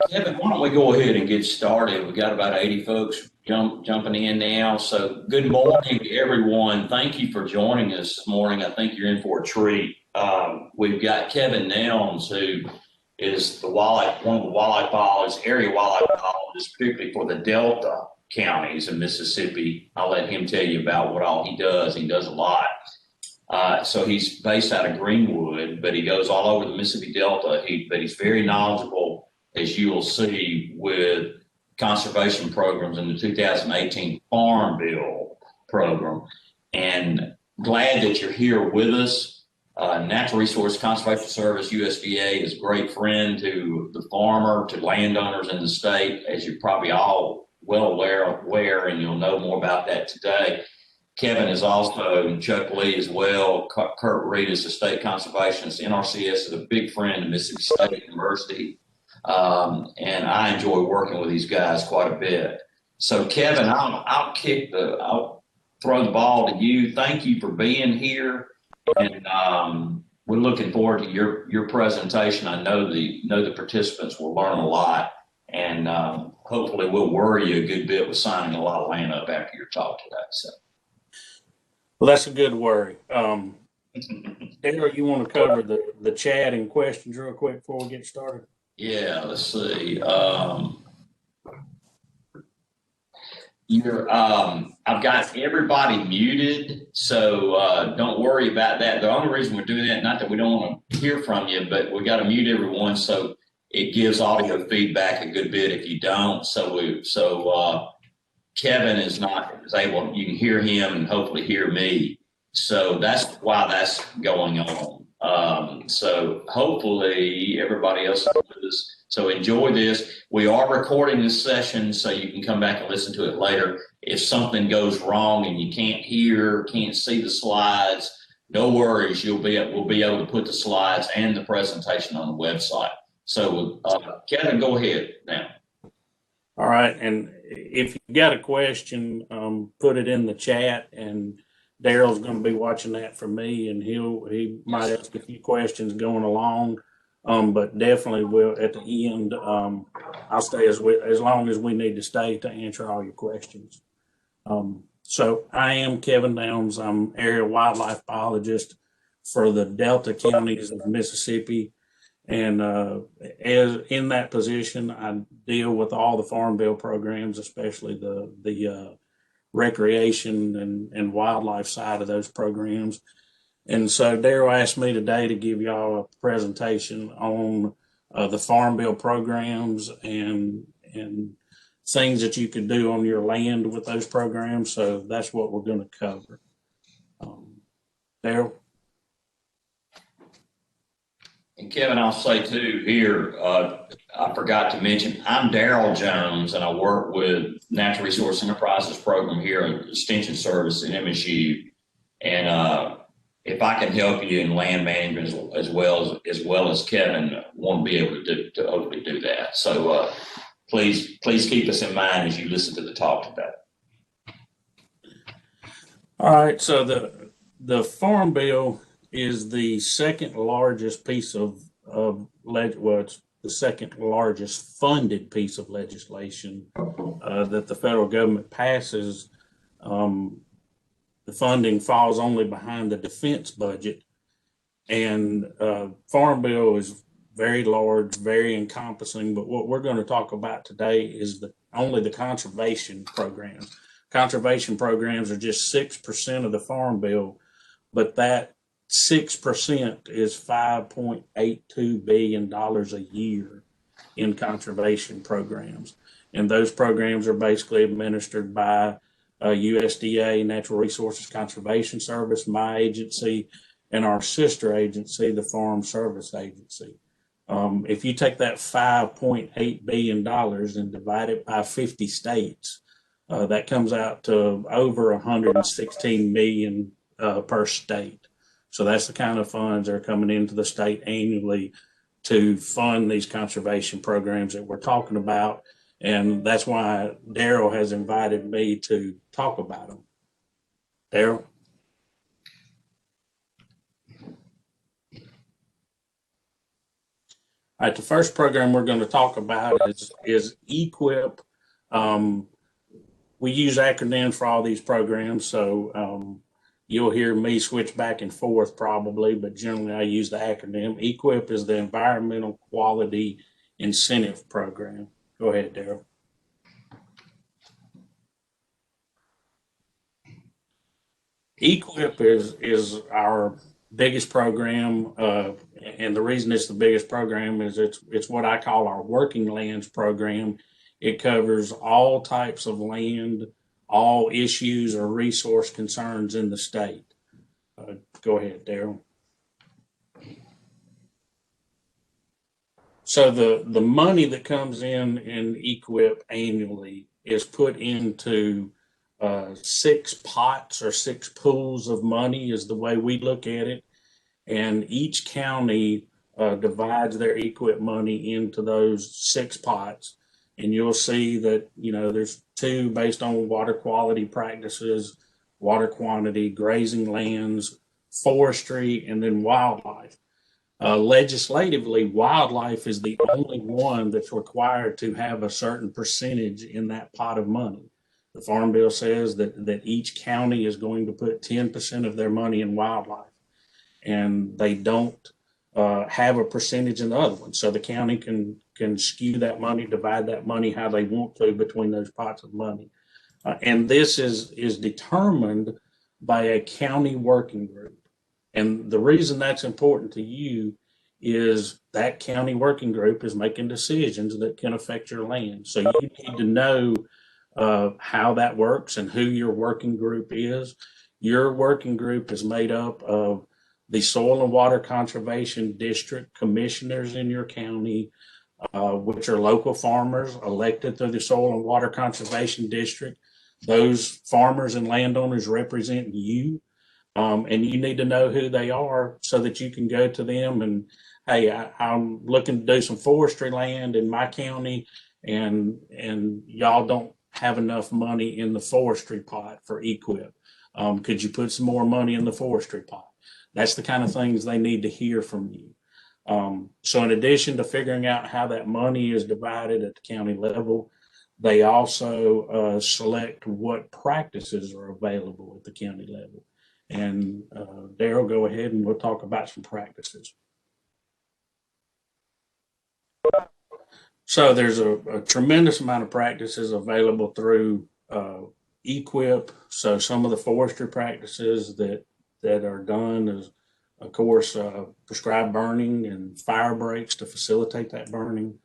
Kevin, why don't we go ahead and get started? We got about 80 folks jumping in now. So good morning to everyone. Thank you for joining us this morning. I think you're in for a treat. We've got Kevin Nelms, who is one of the wildlife biologists, area wildlife biologists, particularly for the Delta counties in Mississippi. I'll let him tell you about what all he does. He does a lot. So he's based out of Greenwood, but he goes all over the Mississippi Delta. But he's very knowledgeable, as you will see, with conservation programs in the 2018 Farm Bill program. And glad that you're here with us. Natural Resource Conservation Service, USDA, is a great friend to the farmer, to landowners in the state, as you're probably all well aware, and you'll know more about that today. Kevin is also, and Chuck Lee as well. Kurt Reed is the state conservationist. NRCS is a big friend of Mississippi State University. And I enjoy working with these guys quite a bit. So Kevin, I'll throw the ball to you. Thank you for being here. And we're looking forward to your presentation. I know the participants will learn a lot, and hopefully we'll worry you a good bit with signing a lot of land up after your talk today. So. Well, that's a good worry. Daryl, you want to cover the chat and questions real quick before we get started? Yeah, let's see. I've got everybody muted, so don't worry about that. The only reason we're doing that, not that we don't want to hear from you, but we got to mute everyone so it gives audio feedback a good bit if you don't. So Kevin is able, you can hear him and hopefully hear me. So that's why that's going on. So hopefully everybody else knows. So enjoy this. We are recording this session so you can come back and listen to it later. If something goes wrong and you can't see the slides, no worries. We'll be able to put the slides and the presentation on the website. So Kevin, go ahead now. All right, and if you got a question, put it in the chat, and Daryl's going to be watching that for me, and he might ask a few questions going along, but definitely will at the end. I'll stay as long as we need to stay to answer all your questions. So I am Kevin Nelms. I'm area wildlife biologist for the Delta counties of Mississippi. And as in that position, I deal with all the Farm Bill programs, especially the recreation and wildlife side of those programs. And so Daryl asked me today to give y'all a presentation on the Farm Bill programs and things that you can do on your land with those programs. So that's what we're going to cover. Daryl? And Kevin, I'll say too here, I forgot to mention, I'm Daryl Jones, and I work with Natural Resource Enterprises program here at Extension Service in MSU. And if I can help you in land management as well as Kevin, won't be able to hopefully do that. So please keep us in mind as you listen to the talk today. All right, so the Farm Bill is the second largest piece of it's the second largest funded piece of legislation that the federal government passes. The funding falls only behind the defense budget, and Farm Bill is very large, very encompassing. But what we're going to talk about today is only the conservation programs. Conservation programs are just 6% of the Farm Bill, but that 6% is $5.82 billion a year in conservation programs. And those programs are basically administered by USDA, Natural Resources Conservation Service, my agency, and our sister agency, the Farm Service Agency. If you take that $5.8 billion and divide it by 50 states, that comes out to over 116 million per state. So that's the kind of funds that are coming into the state annually to fund these conservation programs that we're talking about. And that's why Daryl has invited me to talk about them. Daryl? All right, the first program we're going to talk about is EQIP. We use acronyms for all these programs, so you'll hear me switch back and forth probably, but generally I use the acronym. EQIP is the Environmental Quality Incentive Program. Go ahead, Daryl. EQIP is our biggest program, and the reason it's the biggest program is it's what I call our working lands program. It covers all types of land, all issues or resource concerns in the state. Go ahead, Daryl. So the money that comes in EQIP annually is put into 6 pots or 6 pools of money is the way we look at it. And each county divides their EQIP money into those 6 pots. And you'll see that, there's 2 based on water quality practices, water quantity, grazing lands, forestry, and then wildlife. Legislatively, wildlife is the only one that's required to have a certain percentage in that pot of money. The Farm Bill says that each county is going to put 10% of their money in wildlife, and they don't have a percentage in the other one. So the county can skew that money, divide that money how they want to between those pots of money. And this is determined by a county working group. And the reason that's important to you is that county working group is making decisions that can affect your land. So you need to know how that works and who your working group is. Your working group is made up of the Soil and Water Conservation District commissioners in your county, which are local farmers elected through the Soil and Water Conservation District. Those farmers and landowners represent you. And you need to know who they are so that you can go to them and, hey, I'm looking to do some forestry land in my county, and y'all don't have enough money in the forestry pot for EQIP. Could you put some more money in the forestry pot? That's the kind of things they need to hear from you. So in addition to figuring out how that money is divided at the county level, they also select what practices are available at the county level. And Daryl, go ahead and we'll talk about some practices. So there's a tremendous amount of practices available through EQIP. So some of the forestry practices that are done is, of course, prescribed burning and fire breaks to facilitate that burning,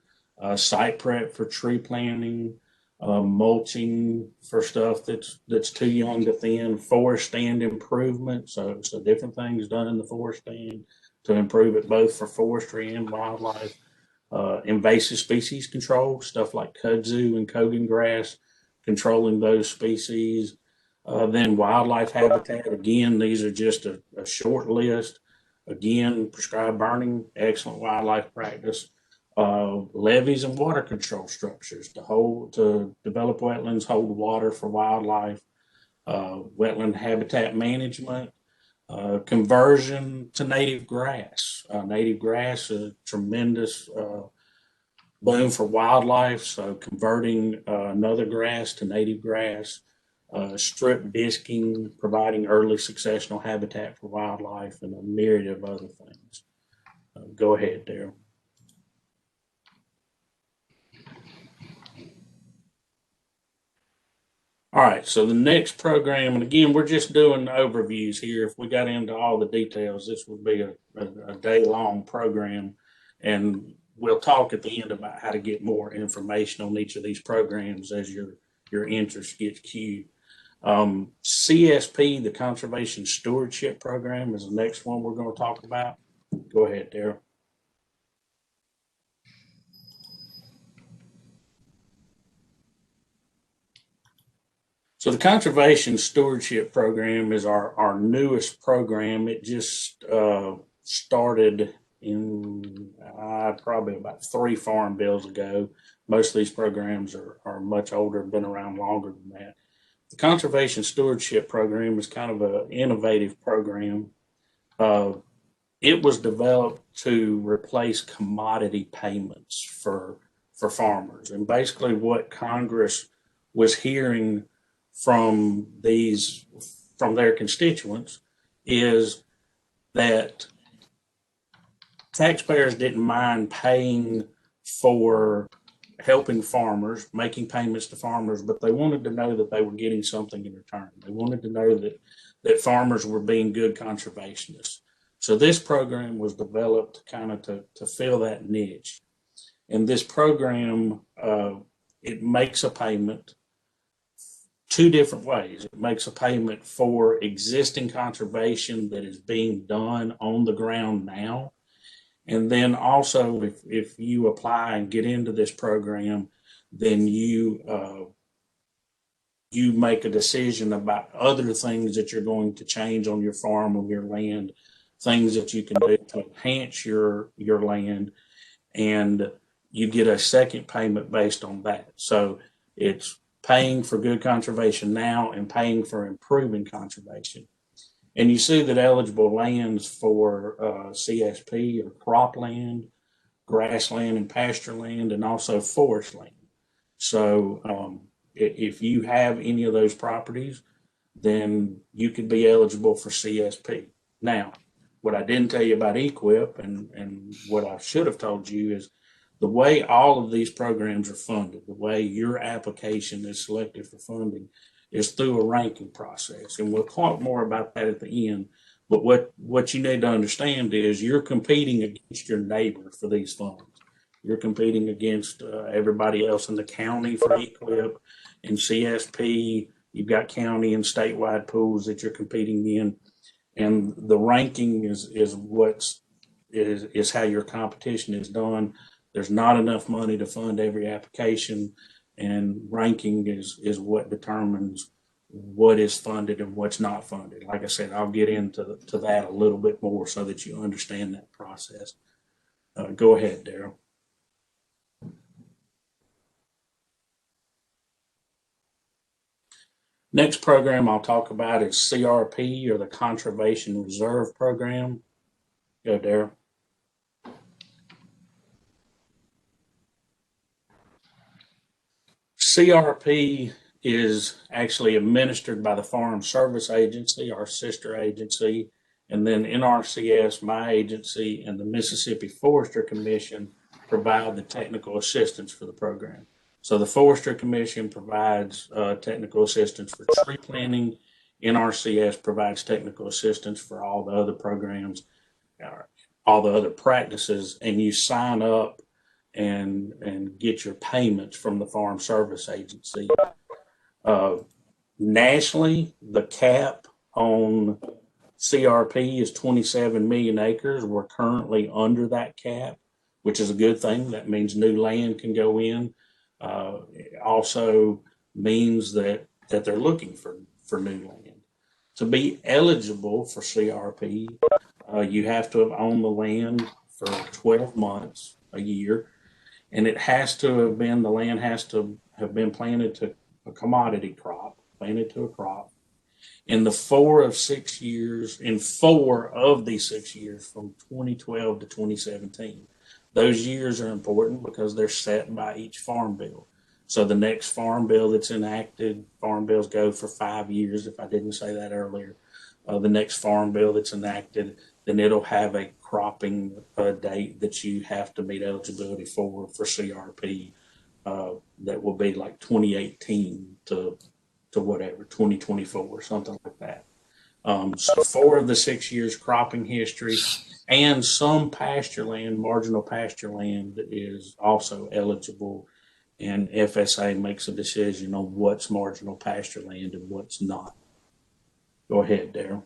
site prep for tree planting, mulching for stuff that's too young to thin, forest stand improvement. So different things done in the forest stand to improve it both for forestry and wildlife. Invasive species control, stuff like kudzu and Kogan grass, controlling those species. Then wildlife habitat. Again, these are just a short list. Again, prescribed burning, excellent wildlife practice. Levees and water control structures to develop wetlands, hold water for wildlife, wetland habitat management, conversion to native grass. Native grass is a tremendous boom for wildlife, so converting another grass to native grass, strip disking, providing early successional habitat for wildlife, and a myriad of other things. Go ahead, Daryl. All right, so the next program, and again, we're just doing overviews here. If we got into all the details, this would be a day-long program, and we'll talk at the end about how to get more information on each of these programs as your interest gets cued. CSP, the Conservation Stewardship Program, is the next one we're going to talk about. Go ahead, Daryl. So the Conservation Stewardship Program is our newest program. It just started in probably about 3 farm bills ago. Most of these programs are much older, been around longer than that. The Conservation Stewardship Program is kind of an innovative program. it was developed to replace commodity payments for farmers. And basically what Congress was hearing from their constituents is that taxpayers didn't mind paying for helping farmers, making payments to farmers, but they wanted to know that they were getting something in return. They wanted to know that farmers were being good conservationists. So this program was developed kind of to fill that niche. And this program, it makes a payment two different ways. It makes a payment for existing conservation that is being done on the ground now. And then also, if you apply and get into this program, then you make a decision about other things that you're going to change on your farm or your land, things that you can do to enhance your land, and you get a second payment based on that. So it's paying for good conservation now and paying for improving conservation. And you see that eligible lands for CSP are cropland, grassland and pasture land, and also forest land. So if you have any of those properties, then you could be eligible for CSP. Now, what I didn't tell you about EQIP and what I should have told you is the way all of these programs are funded, the way your application is selected for funding is through a ranking process. And we'll talk more about that at the end. But what you need to understand is you're competing against your neighbor for these funds. You're competing against everybody else in the county for EQIP and CSP. You've got county and statewide pools that you're competing in. And the ranking is how your competition is done. There's not enough money to fund every application, and ranking is what determines what is funded and what's not funded. Like I said, I'll get into that a little bit more so that you understand that process. Go ahead, Daryl. Next program I'll talk about is CRP, or the Conservation Reserve Program. Go, Daryl. CRP is actually administered by the Farm Service Agency, our sister agency, and then NRCS, my agency, and the Mississippi Forestry Commission provide the technical assistance for the program. So the Forestry Commission provides technical assistance for tree planting. NRCS provides technical assistance for all the other programs, all the other practices, and you sign up and get your payments from the Farm Service Agency. Nationally, the cap on CRP is 27 million acres. We're currently under that cap, which is a good thing. That means new land can go in. It also means that they're looking for new land. To be eligible for CRP, you have to have owned the land for 12 months, a year, and it has to have been, the land has to have been planted to a commodity crop, planted to a crop. In the 4 of 6 years, in 4 of these 6 years from 2012 to 2017. Those years are important because they're set by each farm bill. So the next farm bill that's enacted, farm bills go for 5 years, if I didn't say that earlier. The next farm bill that's enacted, then it'll have a cropping date that you have to meet eligibility for CRP. That will be like 2018 to whatever, 2024, something like that. So 4 of the 6 years cropping history, and some pasture land, marginal pasture land, is also eligible, and FSA makes a decision on what's marginal pasture land and what's not. Go ahead, Daryl.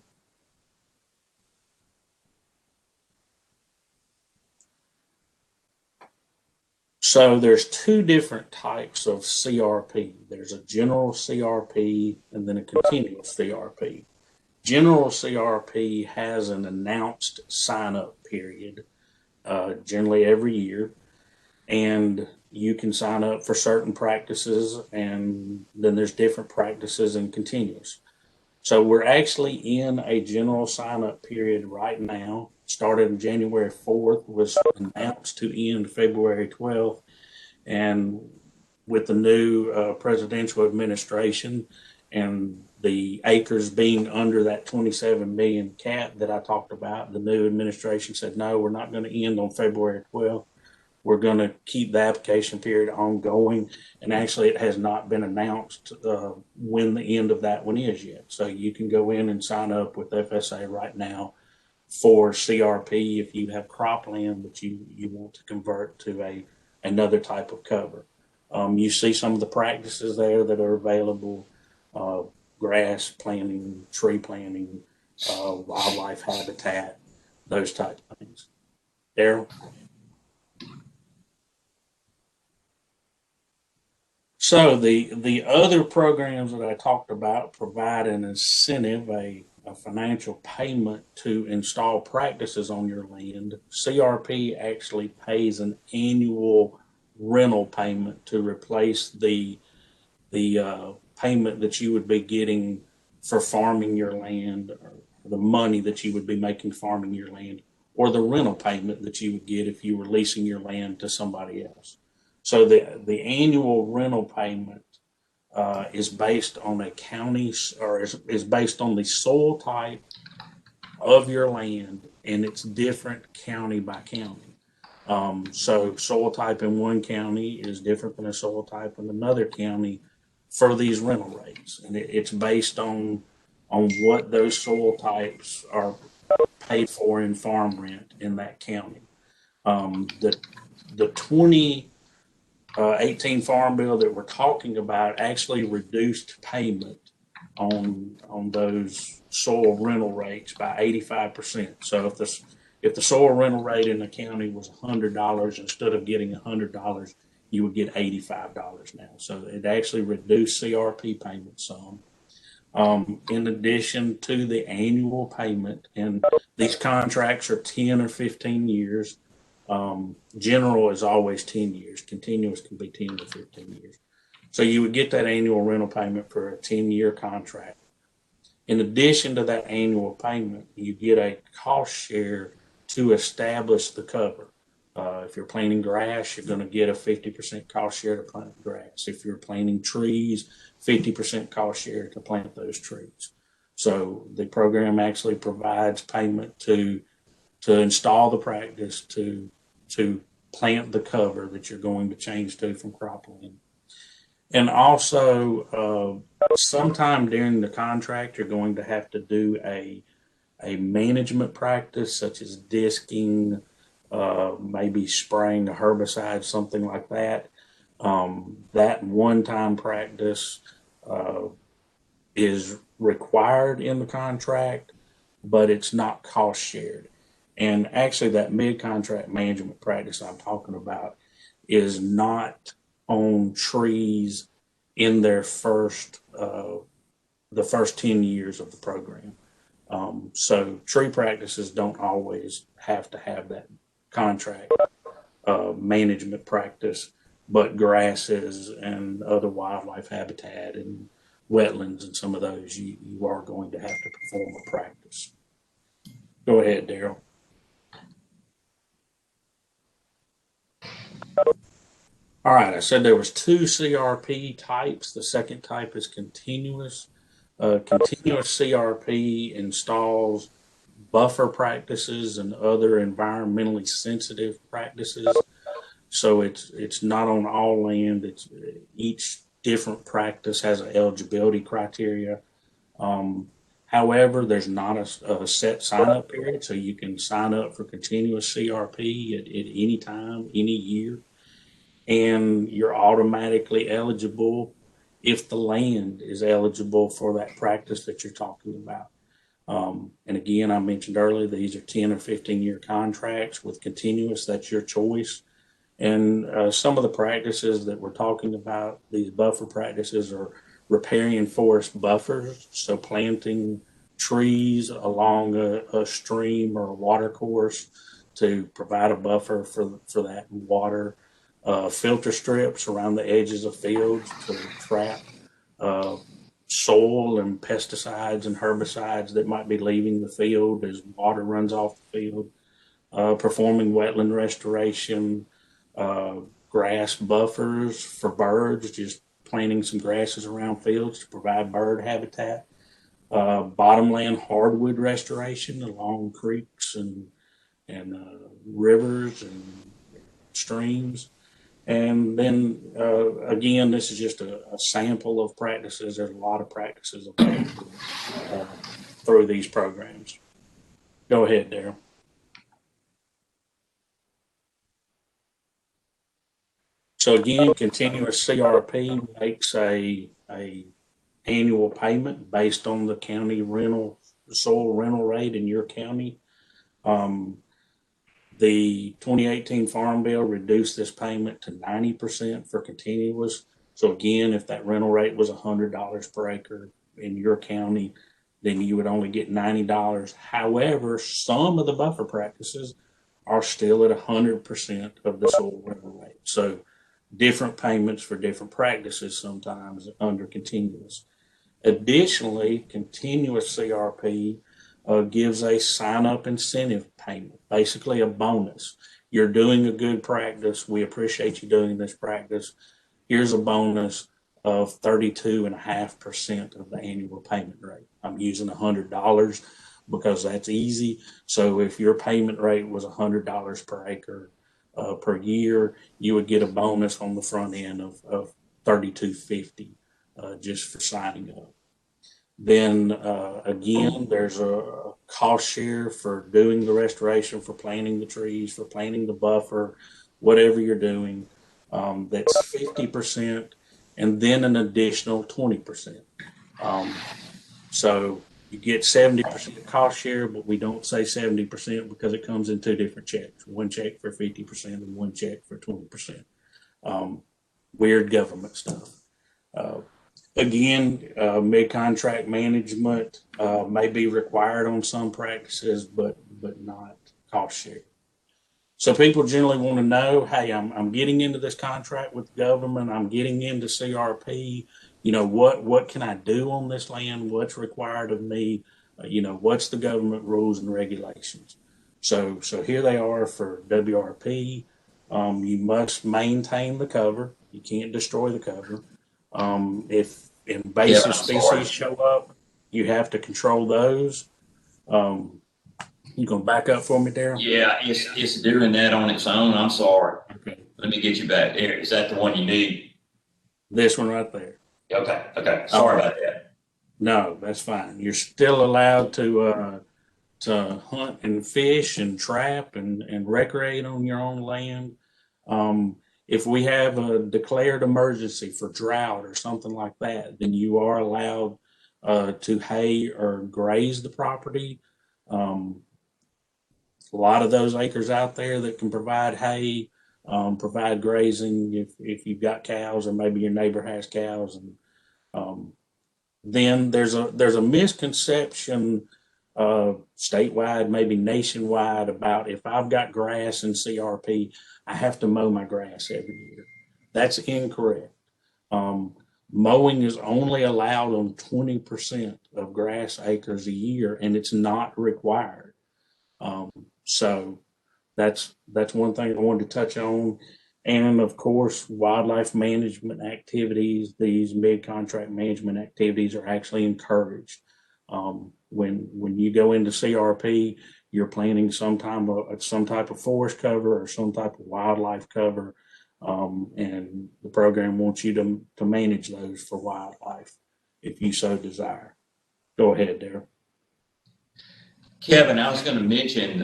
So there's 2 different types of CRP. There's a general CRP and then a continuous CRP. General CRP has an announced sign-up period, generally every year, and you can sign up for certain practices, and then there's different practices in continuous. So we're actually in a general sign-up period right now. started on January 4th, was announced to end February 12th. And with the new presidential administration and the acres being under that 27 million cap that I talked about, the new administration said, no, we're not going to end on February 12th. We're going to keep the application period ongoing. And actually, it has not been announced when the end of that one is yet. So you can go in and sign up with FSA right now for CRP if you have cropland that you want to convert to another type of cover. You see some of the practices there that are available: grass planting, tree planting, wildlife habitat, those type of things. Daryl? So the other programs that I talked about provide an incentive, a financial payment to install practices on your land. CRP actually pays an annual rental payment to replace the payment that you would be getting for farming your land, or the money that you would be making farming your land, or the rental payment that you would get if you were leasing your land to somebody else. So the annual rental payment is based on a county, or is based on the soil type of your land, and it's different county by county. So soil type in one county is different than a soil type in another county for these rental rates, and it's based on what those soil types are paid for in farm rent in that county. The 2018 Farm Bill that we're talking about actually reduced payment on those soil rental rates by 85%. So if the soil rental rate in the county was $100, instead of getting $100, you would get $85 now. So it actually reduced CRP payments some. In addition to the annual payment, and these contracts are 10 or 15 years. General is always 10 years. Continuous can be 10 to 15 years. So you would get that annual rental payment for a 10-year contract. In addition to that annual payment, you get a cost share to establish the cover. If you're planting grass, you're going to get a 50% cost share to plant grass. If you're planting trees, 50% cost share to plant those trees. So the program actually provides payment to install the practice, to plant the cover that you're going to change to from cropland. And also, sometime during the contract, you're going to have to do a management practice, such as disking, maybe spraying a herbicide, something like that. That one-time practice is required in the contract, but it's not cost shared. And actually, that mid-contract management practice I'm talking about is not on trees in their the first 10 years of the program. So tree practices don't always have to have that contract management practice, but grasses and other wildlife habitat and wetlands and some of those, you are going to have to perform a practice. Go ahead, Daryl. All right, I said there was two CRP types. The second type is continuous. Continuous CRP installs buffer practices and other environmentally sensitive practices. So it's not on all land. It's each different practice has an eligibility criteria. However, there's not a set sign-up period, so you can sign up for continuous CRP at any time, any year, and you're automatically eligible if the land is eligible for that practice that you're talking about. And again, I mentioned earlier, these are 10 or 15-year contracts with continuous. That's your choice. And some of the practices that we're talking about, these buffer practices, are riparian forest buffers, so planting trees along a stream or a water course to provide a buffer for that water. Filter strips around the edges of fields to trap soil and pesticides and herbicides that might be leaving the field as water runs off the field, performing wetland restoration, grass buffers for birds, just planting some grasses around fields to provide bird habitat, bottomland hardwood restoration along creeks and rivers and streams. And then again, this is just a sample of practices. There's a lot of practices available through these programs. Go ahead, Daryl. So again, continuous CRP makes a annual payment based on the county soil rental rate in your county. The 2018 Farm Bill reduced this payment to 90% for continuous. So again, if that rental rate was $100 per acre in your county, then you would only get $90. However, some of the buffer practices are still at 100% of the soil rental rate. So different payments for different practices sometimes under continuous. Additionally, continuous CRP gives a sign-up incentive payment, basically a bonus. You're doing a good practice. We appreciate you doing this practice. Here's a bonus of 32.5% of the annual payment rate. I'm using $100 because that's easy. So if your payment rate was $100 per acre per year, you would get a bonus on the front end of $32.50 just for signing up. Then again, there's a cost share for doing the restoration, for planting the trees, for planting the buffer, whatever you're doing. That's 50%, and then an additional 20%. So you get 70% cost share, but we don't say 70% because it comes in two different checks: one check for 50% and one check for 20%. Weird government stuff. Again, mid-contract management may be required on some practices, but not cost share. So people generally want to know, hey, I'm getting into this contract with the government. I'm getting into CRP. You know, what can I do on this land? What's required of me? What's the government rules and regulations? So here they are for WRP. You must maintain the cover. You can't destroy the cover. If invasive species show up, you have to control those. You gonna back up for me, Daryl? Yeah, it's doing that on its own. I'm sorry. Okay. Let me get you back there. Is that the one you need? This one right there. Okay. Sorry about that. No, that's fine. You're still allowed to hunt and fish and trap and recreate on your own land. If we have a declared emergency for drought or something like that, then you are allowed to hay or graze the property. A lot of those acres out there that can provide hay, provide grazing if you've got cows or maybe your neighbor has cows. And then there's a misconception statewide, maybe nationwide, about if I've got grass in CRP, I have to mow my grass every year. That's incorrect. Mowing is only allowed on 20% of grass acres a year, and it's not required. So that's one thing I wanted to touch on. And of course, wildlife management activities, these mid-contract management activities are actually encouraged. When you go into CRP, you're planning some type of forest cover or some type of wildlife cover, and the program wants you to manage those for wildlife if you so desire. Go ahead, Daryl. Kevin, I was going to mention,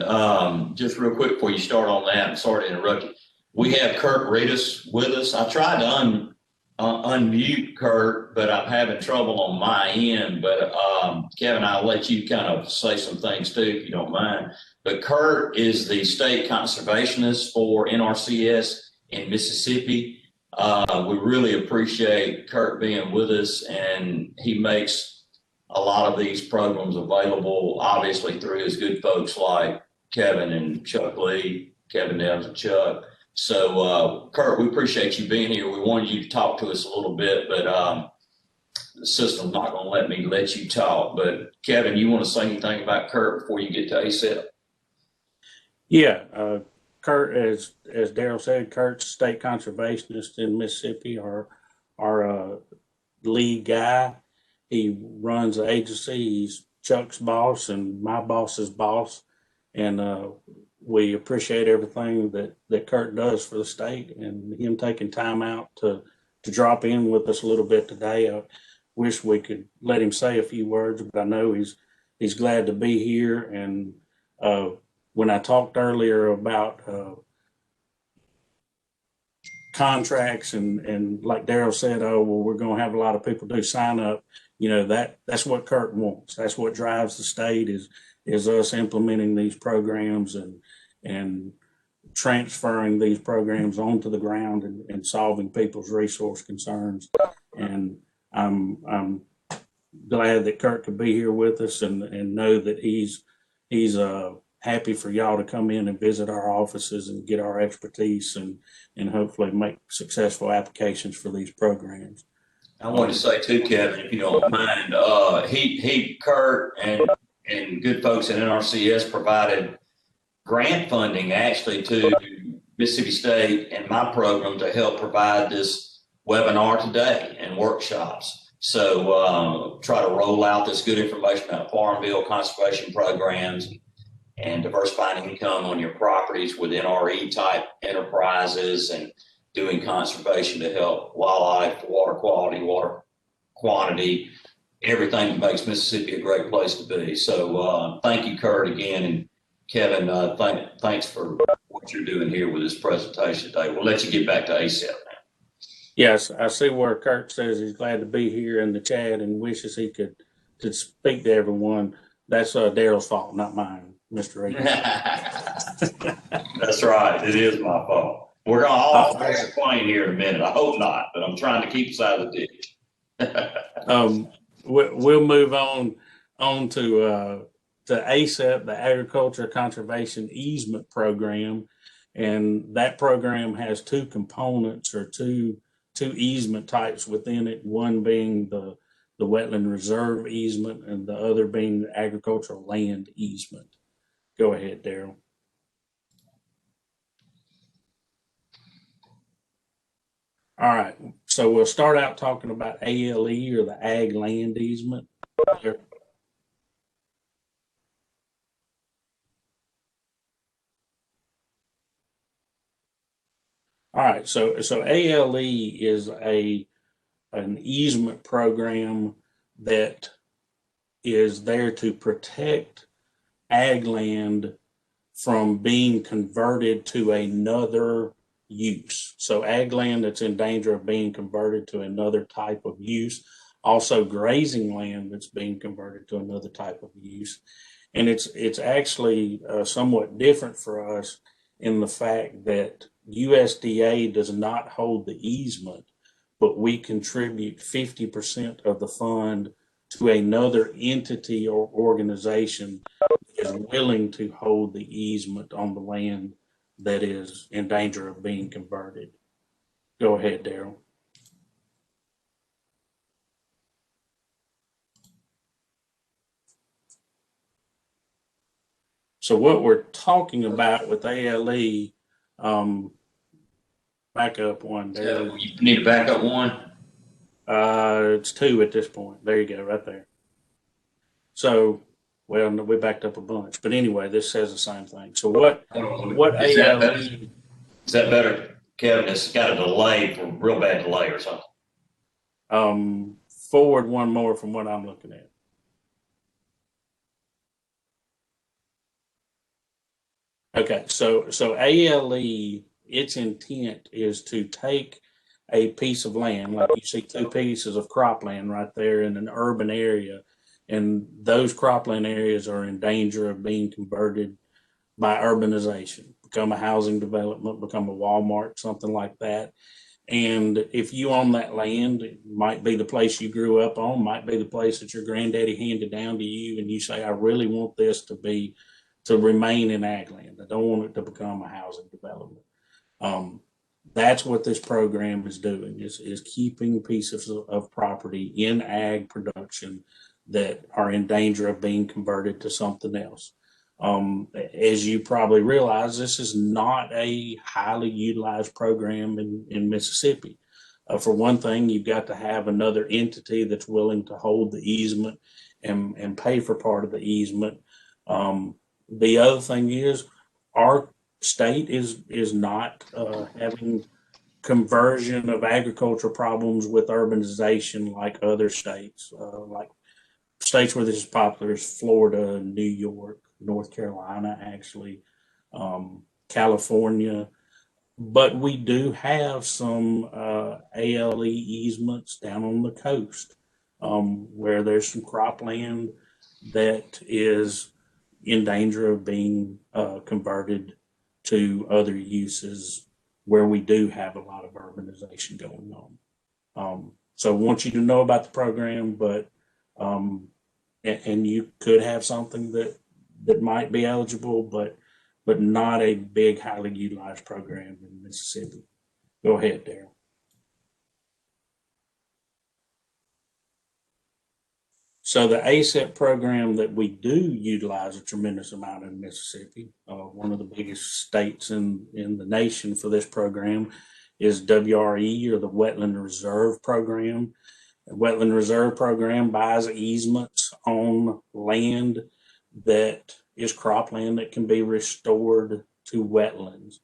just real quick before you start on that, I'm sorry to interrupt you. We have Kurt Reedus with us. I tried to unmute Kurt, but I'm having trouble on my end. But Kevin, I'll let you kind of say some things too, if you don't mind. But Kurt is the state conservationist for NRCS in Mississippi. We really appreciate Kurt being with us, and he makes a lot of these programs available, obviously, through his good folks like Kevin and Chuck Lee, Kevin Downs and Chuck. So, Kurt, we appreciate you being here. We wanted you to talk to us a little bit, but the system's not going to let you talk. But Kevin, you want to say anything about Kurt before you get to ASAP? Yeah, Kurt, as Daryl said, Kurt's state conservationist in Mississippi, our lead guy. He runs the agency. He's Chuck's boss and my boss's boss, and we appreciate everything that Kurt does for the state, and him taking time out to drop in with us a little bit today. I wish we could let him say a few words, but I know he's glad to be here. And when I talked earlier about contracts and like Daryl said, oh, well, we're going to have a lot of people do sign up. You know, that's what Kurt wants. That's what drives the state is us implementing these programs and transferring these programs onto the ground and solving people's resource concerns. And I'm glad that Kurt could be here with us and know that he's happy for y'all to come in and visit our offices and get our expertise and hopefully make successful applications for these programs. I want to say too, Kevin, if you don't mind, Kurt and good folks at NRCS provided grant funding actually to Mississippi State and my program to help provide this webinar today and workshops. So try to roll out this good information about Farm Bill conservation programs and diversifying income on your properties with NRE type enterprises and doing conservation to help wildlife, water quality, water quantity, everything that makes Mississippi a great place to be. So thank you, Kurt, again. And Kevin, thanks for what you're doing here with this presentation today. We'll let you get back to ASAP now. Yes, I see where Kurt says he's glad to be here in the chat and wishes he could speak to everyone. That's Daryl's fault, not mine, Mr. Reed. That's right. It is my fault. We're going to all fix a plane here in a minute. I hope not, but I'm trying to keep us out of the ditch. We'll move on to ASEP, the Agriculture Conservation Easement Program, and that program has two components or two easement types within it. One being the wetland reserve easement, and the other being the agricultural land easement. Go ahead, Daryl. All right, so we'll start out talking about ALE, or the ag land easement. All right, so ALE is an easement program that is there to protect ag land from being converted to another use. So ag land that's in danger of being converted to another type of use, also grazing land that's being converted to another type of use. And it's actually somewhat different for us in the fact that USDA does not hold the easement, but we contribute 50% of the fund to another entity or organization that is willing to hold the easement on the land that is in danger of being converted. Go ahead, Daryl. So what we're talking about with ALE, back up one, Daryl. You need to back up one? It's two at this point. There you go, right there. So, well, we backed up a bunch, but anyway, this says the same thing. So what is ALE? Is that better, Kevin? It's got a delay, for real bad delay or something. Forward one more from what I'm looking at. Okay, so ALE, its intent is to take a piece of land, like you see two pieces of cropland right there in an urban area, and those cropland areas are in danger of being converted by urbanization, become a housing development, become a Walmart, something like that. And if you own that land, it might be the place you grew up on, might be the place that your granddaddy handed down to you, and you say, I really want this to remain in ag land. I don't want it to become a housing development. That's what this program is doing, is keeping pieces of property in ag production that are in danger of being converted to something else. As you probably realize, this is not a highly utilized program in Mississippi. For one thing, you've got to have another entity that's willing to hold the easement and pay for part of the easement. The other thing is our state is not having conversion of agricultural problems with urbanization like other states, like states where this is popular is Florida, New York, North Carolina, actually, California. But we do have some ALE easements down on the coast where there's some cropland that is in danger of being converted to other uses where we do have a lot of urbanization going on. So I want you to know about the program, but and you could have something that might be eligible, but not a big, highly utilized program in Mississippi. Go ahead, Darryl. So the ASEP program that we do utilize a tremendous amount in Mississippi, one of the biggest states in the nation for this program is WRE, or the Wetland Reserve Program. The Wetland Reserve Program buys easements on land that is cropland that can be restored to wetlands.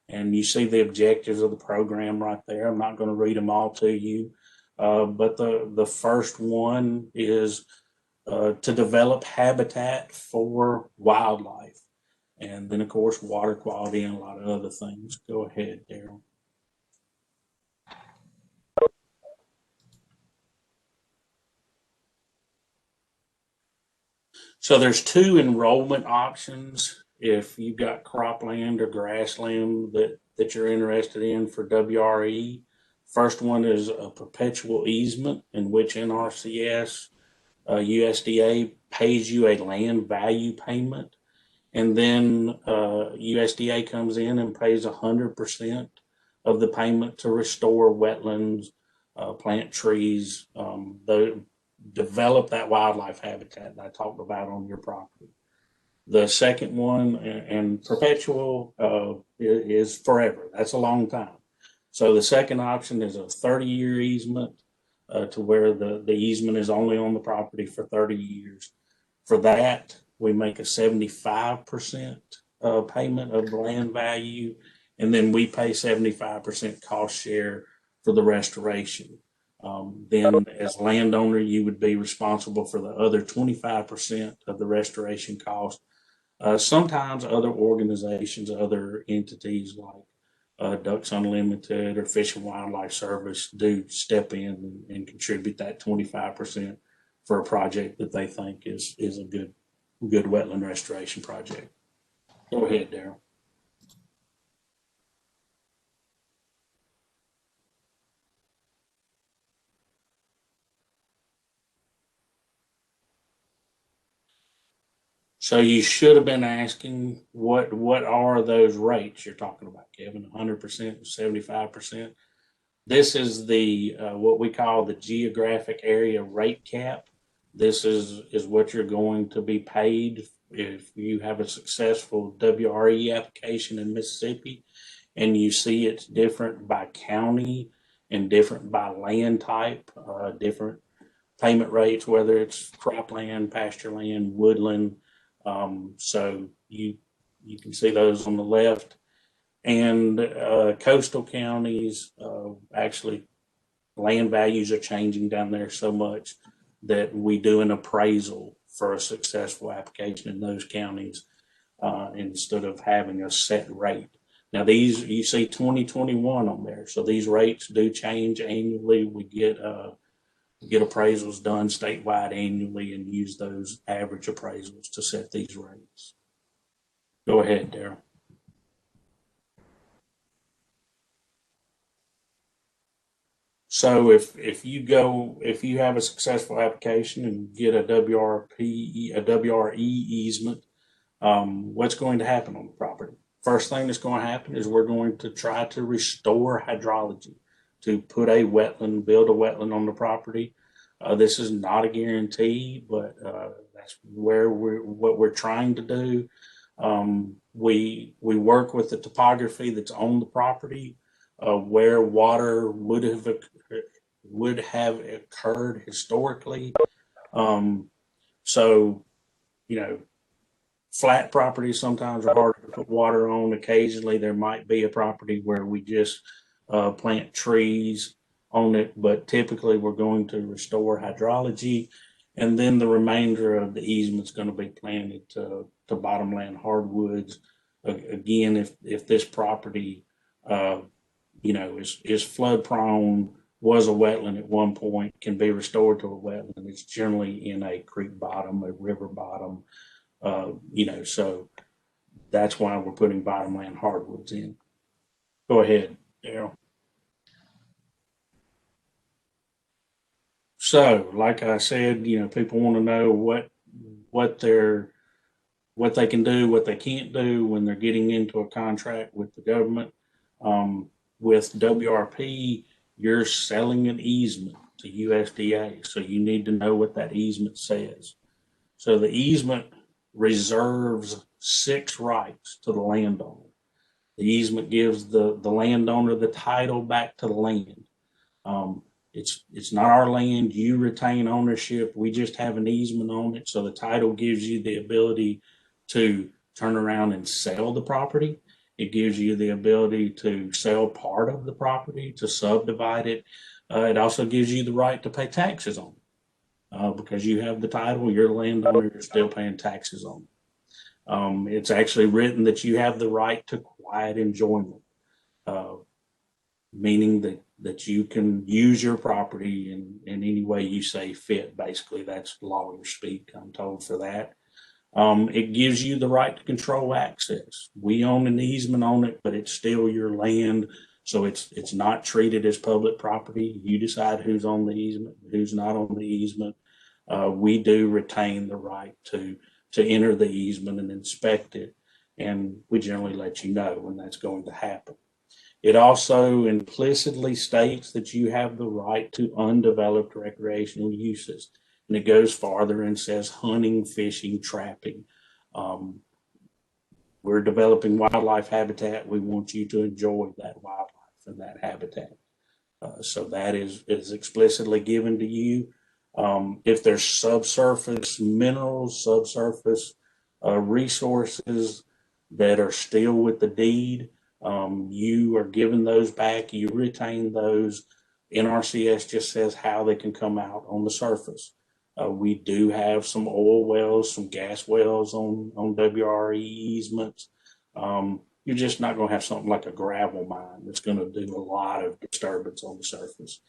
And you see the objectives of the program right there. I'm not going to read them all to you. But the first one is to develop habitat for wildlife. And then, of course, water quality and a lot of other things. Go ahead, Darryl. So there's two enrollment options if you've got cropland or grassland that you're interested in for WRE. First one is a perpetual easement, in which NRCS, USDA pays you a land value payment, and then USDA comes in and pays 100% of the payment to restore wetlands, plant trees, develop that wildlife habitat that I talked about on your property. The second one, and perpetual, is forever. That's a long time. So the second option is a 30-year easement to where the easement is only on the property for 30 years. For that, we make a 75% payment of the land value, and then we pay 75% cost share for the restoration. Then as landowner, you would be responsible for the other 25% of the restoration cost. Sometimes other organizations, other entities like Ducks Unlimited or Fish and Wildlife Service do step in and contribute that 25% for a project that they think is a good wetland restoration project. Go ahead, Darryl. So you should have been asking what are those rates you're talking about, Kevin? 100%, 75%. This is the what we call the geographic area rate cap. This is what you're going to be paid if you have a successful WRE application in Mississippi, and you see it's different by county and different by land type, different payment rates, whether it's cropland, pasture land, woodland. So you can see those on the left. And coastal counties, actually, land values are changing down there so much that we do an appraisal for a successful application in those counties instead of having a set rate. Now, these, you see 2021 on there, so these rates do change annually. We get appraisals done statewide annually and use those average appraisals to set these rates. Go ahead, Darryl. So if you have a successful application and get a WRE easement, what's going to happen on the property? first thing that's going to happen is we're going to try to restore hydrology, to put a wetland, build a wetland on the property. This is not a guarantee, but that's what we're trying to do. We work with the topography that's on the property, where water would have occurred historically. So, you know, flat properties sometimes are harder to put water on. Occasionally, there might be a property where we just plant trees on it, but typically we're going to restore hydrology, and then the remainder of the easement is going to be planted to bottomland hardwoods. Again, if this property, is flood prone, was a wetland at one point, can be restored to a wetland. It's generally in a creek bottom, a river bottom, so that's why we're putting bottomland hardwoods in. Go ahead, Daryl. So, like I said, people want to know what they can do, what they can't do when they're getting into a contract with the government. With WRP, you're selling an easement to USDA, so you need to know what that easement says. So the easement reserves 6 rights to the landowner. The easement gives the landowner the title back to the land. It's not our land. You retain ownership. We just have an easement on it. So the title gives you the ability to turn around and sell the property. It gives you the ability to sell part of the property, to subdivide it. It also gives you the right to pay taxes on it. Because you have the title, you're the landowner, you're still paying taxes on it. It's actually written that you have the right to quiet enjoyment, meaning that you can use your property in any way you say fit. Basically, that's lawyer speak, I'm told, for that. It gives you the right to control access. We own an easement on it, but it's still your land. So it's not treated as public property. You decide who's on the easement, who's not on the easement. We do retain the right to enter the easement and inspect it. And we generally let you know when that's going to happen. It also implicitly states that you have the right to undeveloped recreational uses. And it goes farther and says hunting, fishing, trapping. We're developing wildlife habitat. We want you to enjoy that wildlife and that habitat. So that is explicitly given to you. If there's subsurface minerals, subsurface resources that are still with the deed, you are given those back. You retain those. NRCS just says how they can come out on the surface. We do have some oil wells, some gas wells on WRE easements. You're just not going to have something like a gravel mine that's going to do a lot of disturbance on the surface.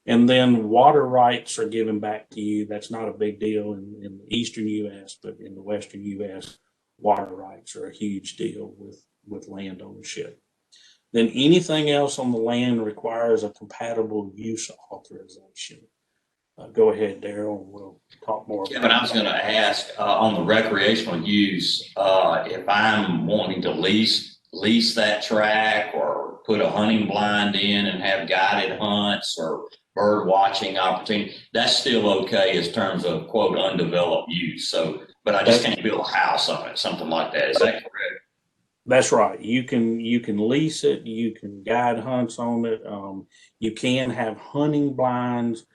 And then water rights are given back to you. That's not a big deal in the eastern U.S., but in the western U.S., water rights are a huge deal with land ownership. Then anything else on the land requires a compatible use authorization. Go ahead, Daryl. We'll talk more. Yeah, but I was going to ask on the recreational use, if I'm wanting to lease that track or put a hunting blind in and have guided hunts or bird watching opportunity, that's still okay as terms of quote undeveloped use. So, but I just can't build a house on it, something like that. Is that correct? That's right. You can lease it. You can guide hunts on it. You can have hunting blinds.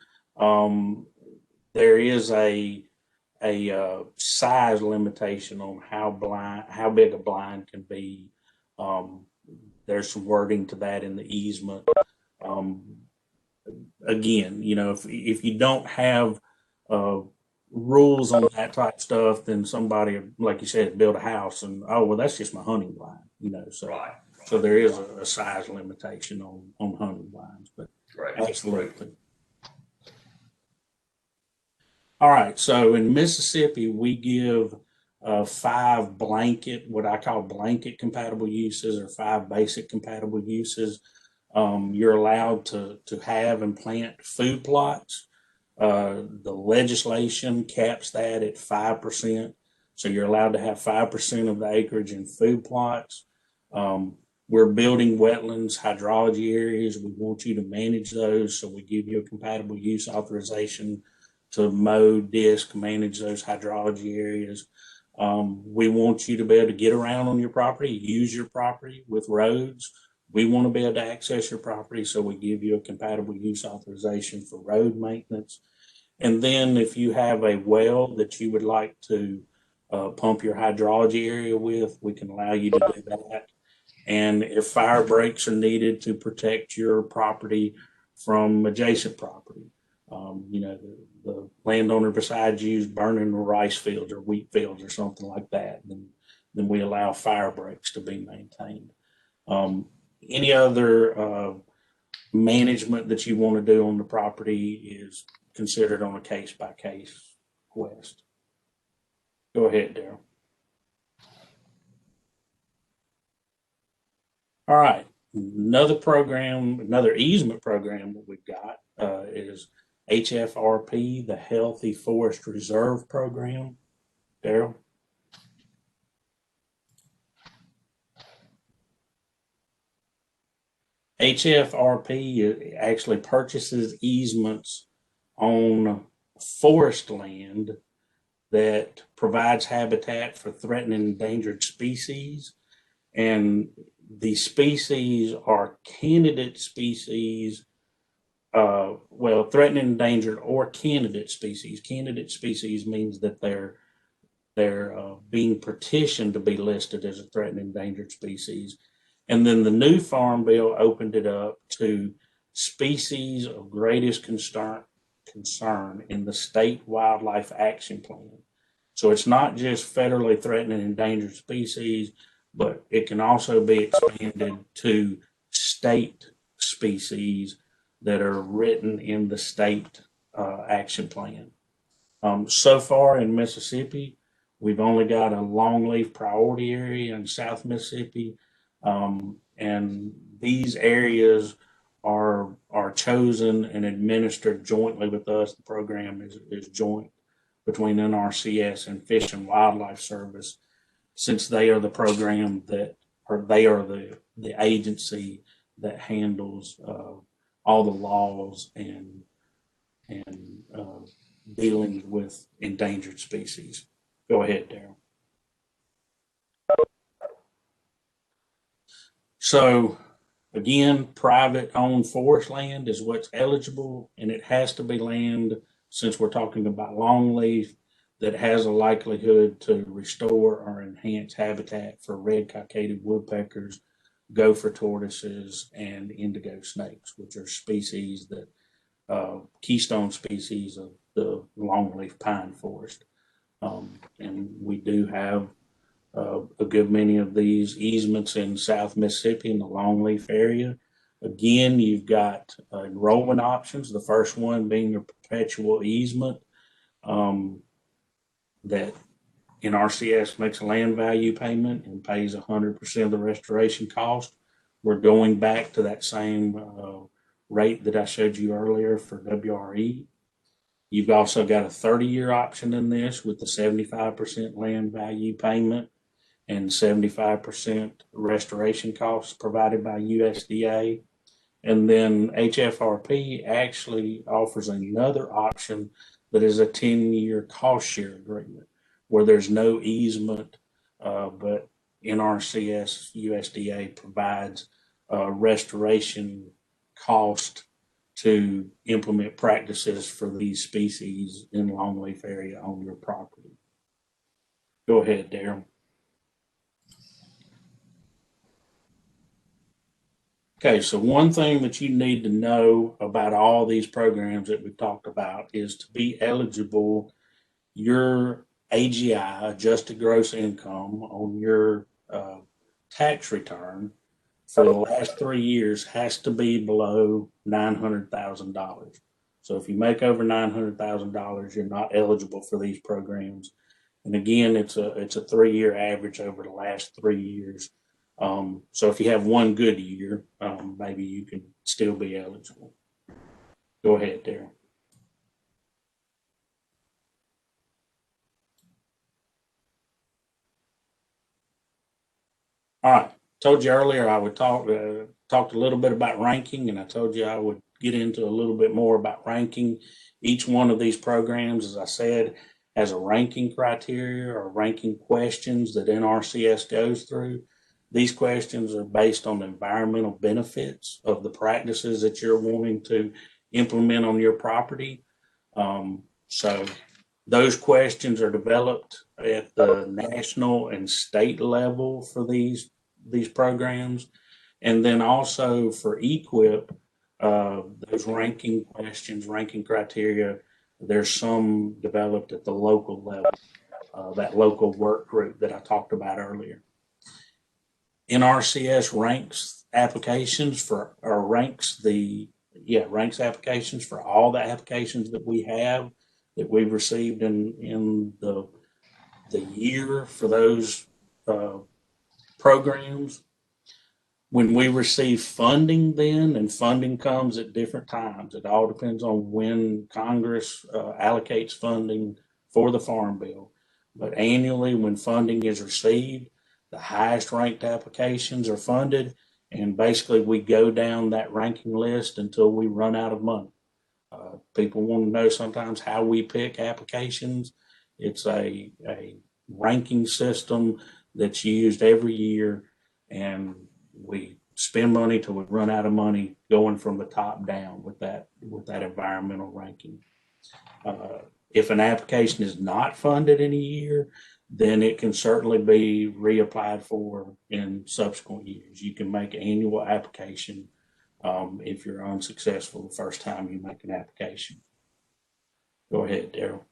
There is a size limitation on how big a blind can be. There's some wording to that in the easement. Again, if you don't have rules on that type of stuff, then somebody, like you said, build a house and, oh, well, that's just my hunting blind, so. Right. So there is a size limitation on hunting blinds, but Right. absolutely. All right. So in Mississippi, we give 5 blanket, what I call blanket compatible uses, or 5 basic compatible uses. You're allowed to have and plant food plots. The legislation caps that at 5%. So you're allowed to have 5% of the acreage in food plots. We're building wetlands, hydrology areas. We want you to manage those, so we give you a compatible use authorization to mow, disc, manage those hydrology areas. We want you to be able to get around on your property, use your property with roads. We want to be able to access your property, so we give you a compatible use authorization for road maintenance. And then if you have a well that you would like to pump your hydrology area with, we can allow you to do that. And if fire breaks are needed to protect your property from adjacent property, the landowner beside you is burning rice fields or wheat fields or something like that, then we allow fire breaks to be maintained. Any other management that you want to do on the property is considered on a case-by-case request. Go ahead, Daryl. All right, another easement program that we've got is HFRP, the Healthy Forest Reserve Program. Daryl? HFRP actually purchases easements on forest land that provides habitat for threatened and endangered species. And the species are candidate species, threatened and endangered or candidate species. Candidate species means that they're being petitioned to be listed as a threatened and endangered species. And then the new Farm Bill opened it up to species of greatest concern in the State Wildlife Action Plan. So it's not just federally threatened and endangered species, but it can also be expanded to state species that are written in the state action plan. So far in Mississippi, we've only got a longleaf priority area in South Mississippi, and these areas are chosen and administered jointly with us. The program is joint between NRCS and Fish and Wildlife Service, since they are the program they are the agency that handles all the laws and dealing with endangered species. Go ahead, Daryl. So again, private owned forest land is what's eligible, and it has to be land, since we're talking about longleaf, that has a likelihood to restore or enhance habitat for red cockaded woodpeckers, gopher tortoises, and indigo snakes, which are species that keystone species of the longleaf pine forest. And we do have a good many of these easements in South Mississippi in the longleaf area. Again, you've got enrollment options. The first one being a perpetual easement that NRCS makes a land value payment and pays 100% of the restoration cost. We're going back to that same rate that I showed you earlier for WRE. You've also got a 30-year option in this with the 75% land value payment and 75% restoration costs provided by USDA. And then HFRP actually offers another option that is a 10-year cost share agreement where there's no easement, but NRCS USDA provides restoration cost to implement practices for these species in the longleaf area on your property. Go ahead, Darren. Okay, so one thing that you need to know about all these programs that we've talked about is to be eligible, your AGI, adjusted gross income, on your tax return for the last 3 years has to be below $900,000. So if you make over $900,000, you're not eligible for these programs. And again, it's a 3-year average over the last 3 years. So if you have one good year, maybe you can still be eligible. Go ahead, Darren. All right. told you earlier I would talked a little bit about ranking, and I told you I would get into a little bit more about ranking. Each one of these programs, as I said, has a ranking criteria or ranking questions that NRCS goes through. These questions are based on the environmental benefits of the practices that you're wanting to implement on your property. So those questions are developed at the national and state level for these programs. And then also for EQIP, those ranking questions, ranking criteria, there's some developed at the local level, that local work group that I talked about earlier. NRCS ranks applications for, or ranks applications for all the applications that we have, that we've received in the year for those programs. When we receive funding then, and funding comes at different times, it all depends on when Congress allocates funding for the Farm Bill. But annually, when funding is received, the highest ranked applications are funded, and basically we go down that ranking list until we run out of money. People want to know sometimes how we pick applications. It's a ranking system that's used every year, and we spend money till we run out of money, going from the top down with that environmental ranking. If an application is not funded in a year, then it can certainly be reapplied for in subsequent years. You can make annual application if you're unsuccessful the first time you make an application. Go ahead, Daryl.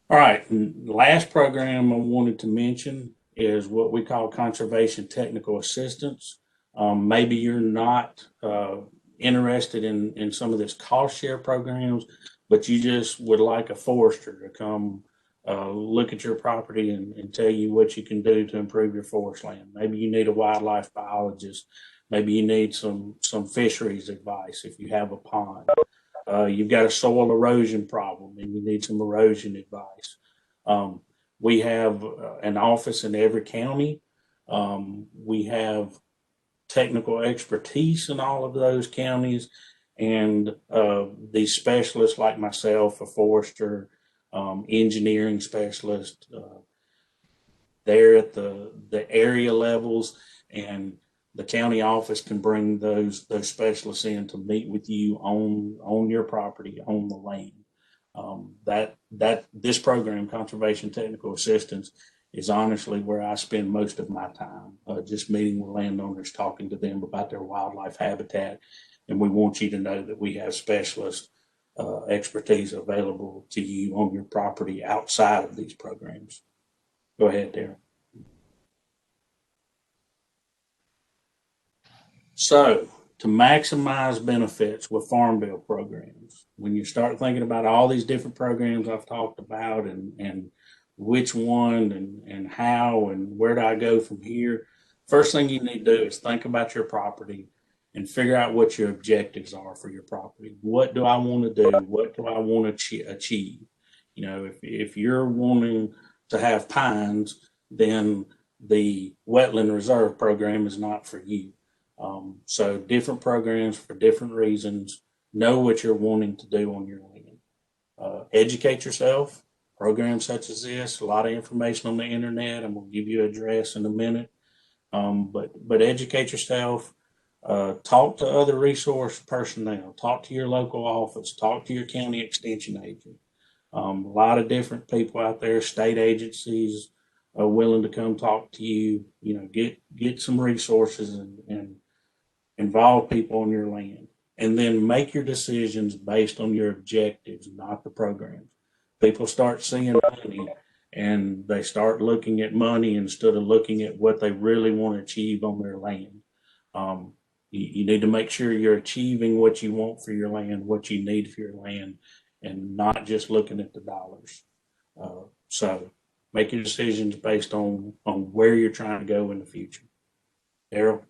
All right, and the last program I wanted to mention is what we call conservation technical assistance. Maybe you're not interested in some of this cost share programs, but you just would like a forester to come look at your property and tell you what you can do to improve your forest land. Maybe you need a wildlife biologist. Maybe you need some fisheries advice if you have a pond. You've got a soil erosion problem and you need some erosion advice. We have an office in every county. We have technical expertise in all of those counties, and these specialists like myself, a forester, engineering specialist, they're at the area levels, and the county office can bring those specialists in to meet with you on your property, on the land. This program, Conservation Technical Assistance, is honestly where I spend most of my time, just meeting with landowners, talking to them about their wildlife habitat. And we want you to know that we have specialist expertise available to you on your property outside of these programs. Go ahead, Darren. So, to maximize benefits with Farm Bill programs, when you start thinking about all these different programs I've talked about and which one and how and where do I go from here, first thing you need to do is think about your property and figure out what your objectives are for your property. What do I want to do? What do I want to achieve? You know, if you're wanting to have pines, then the wetland reserve program is not for you. So different programs for different reasons. Know what you're wanting to do on your land. Educate yourself. Programs such as this, a lot of information on the internet. I'm going to give you an address in a minute. But educate yourself. Talk to other resource personnel. Talk to your local office. Talk to your county extension agent. A lot of different people out there, state agencies are willing to come talk to you. You know, get some resources and involve people on your land, and then make your decisions based on your objectives, not the programs. People start seeing money and they start looking at money instead of looking at what they really want to achieve on their land. You need to make sure you're achieving what you want for your land, what you need for your land, and not just looking at the dollars. So make your decisions based on where you're trying to go in the future. Daryl?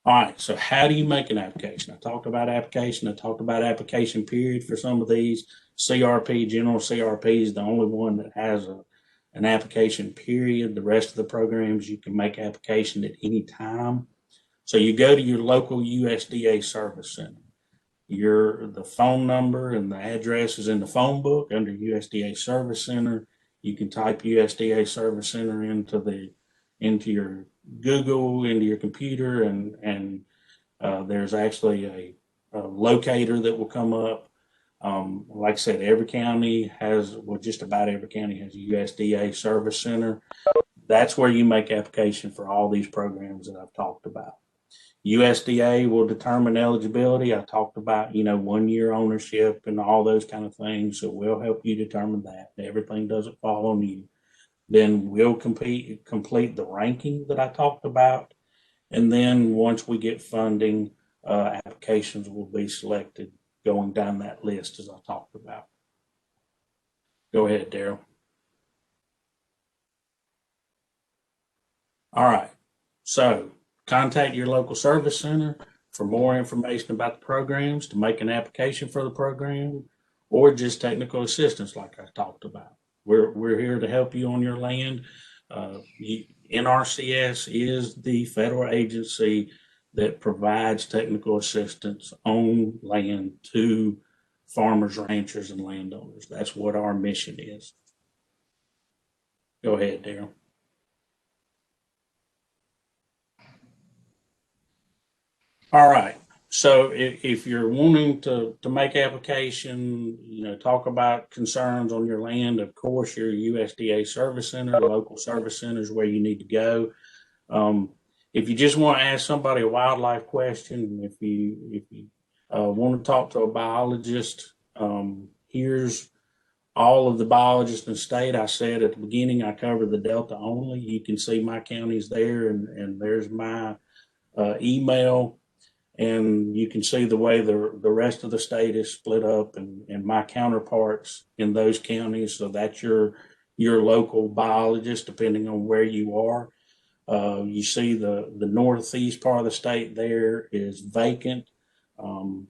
All right, so how do you make an application? I talked about application. I talked about application period for some of these. CRP, general CRP is the only one that has an application period. The rest of the programs, you can make application at any time. So you go to your local USDA service center. The phone number and the address is in the phone book under USDA Service Center. You can type USDA Service Center into your Google, into your computer, and there's actually a locator that will come up. Like I said, every county has, well, just about every county has a USDA Service Center. That's where you make application for all these programs that I've talked about. USDA will determine eligibility. I talked about, 1 year ownership and all those kind of things. So we'll help you determine that. Everything doesn't fall on you. Then we'll complete the ranking that I talked about. And then once we get funding, applications will be selected going down that list as I talked about. Go ahead, Daryl. All right. So contact your local service center for more information about the programs, to make an application for the program, or just technical assistance like I talked about. We're here to help you on your land. NRCS is the federal agency that provides technical assistance on land to farmers, ranchers, and landowners. That's what our mission is. Go ahead, Daryl. All right. So if you're wanting to make application, talk about concerns on your land, of course, your USDA Service Center, local service centers where you need to go. If you just want to ask somebody a wildlife question, if you want to talk to a biologist, here's all of the biologists in the state. I said at the beginning, I cover the Delta only. You can see my counties there, and there's my email. And you can see the way the rest of the state is split up, and my counterparts in those counties. So that's your local biologist, depending on where you are. You see the northeast part of the state there is vacant.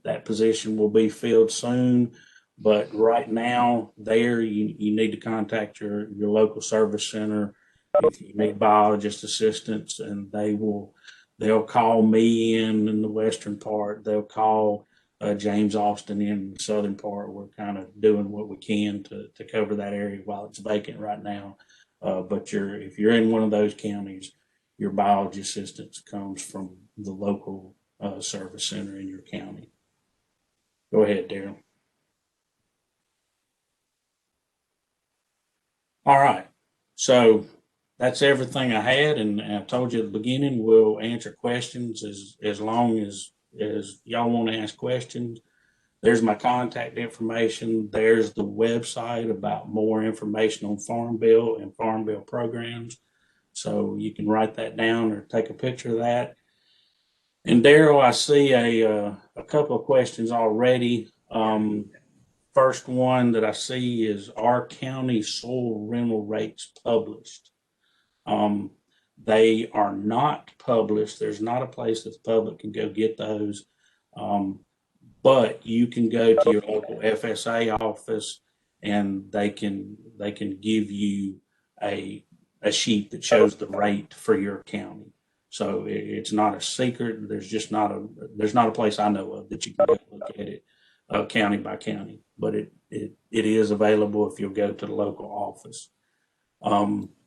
That position will be filled soon. But right now there, you need to contact your local service center if you need biologist assistance, and they'll call me in the western part. They'll call James Austin in the southern part. We're kind of doing what we can to cover that area while it's vacant right now. But if you're in one of those counties, your biology assistance comes from the local service center in your county. Go ahead, Daryl. All right. So that's everything I had, and I told you at the beginning we'll answer questions as long as y'all want to ask questions. There's my contact information. There's the website about more information on Farm Bill and Farm Bill programs. So you can write that down or take a picture of that. And Daryl, I see a couple of questions already. First one that I see is, are county soil rental rates published? They are not published. There's not a place that the public can go get those. But you can go to your local FSA office, and they can give you a sheet that shows the rate for your county. So it's not a secret. There's not a place I know of that you can go look at it county by county, but it is available if you'll go to the local office.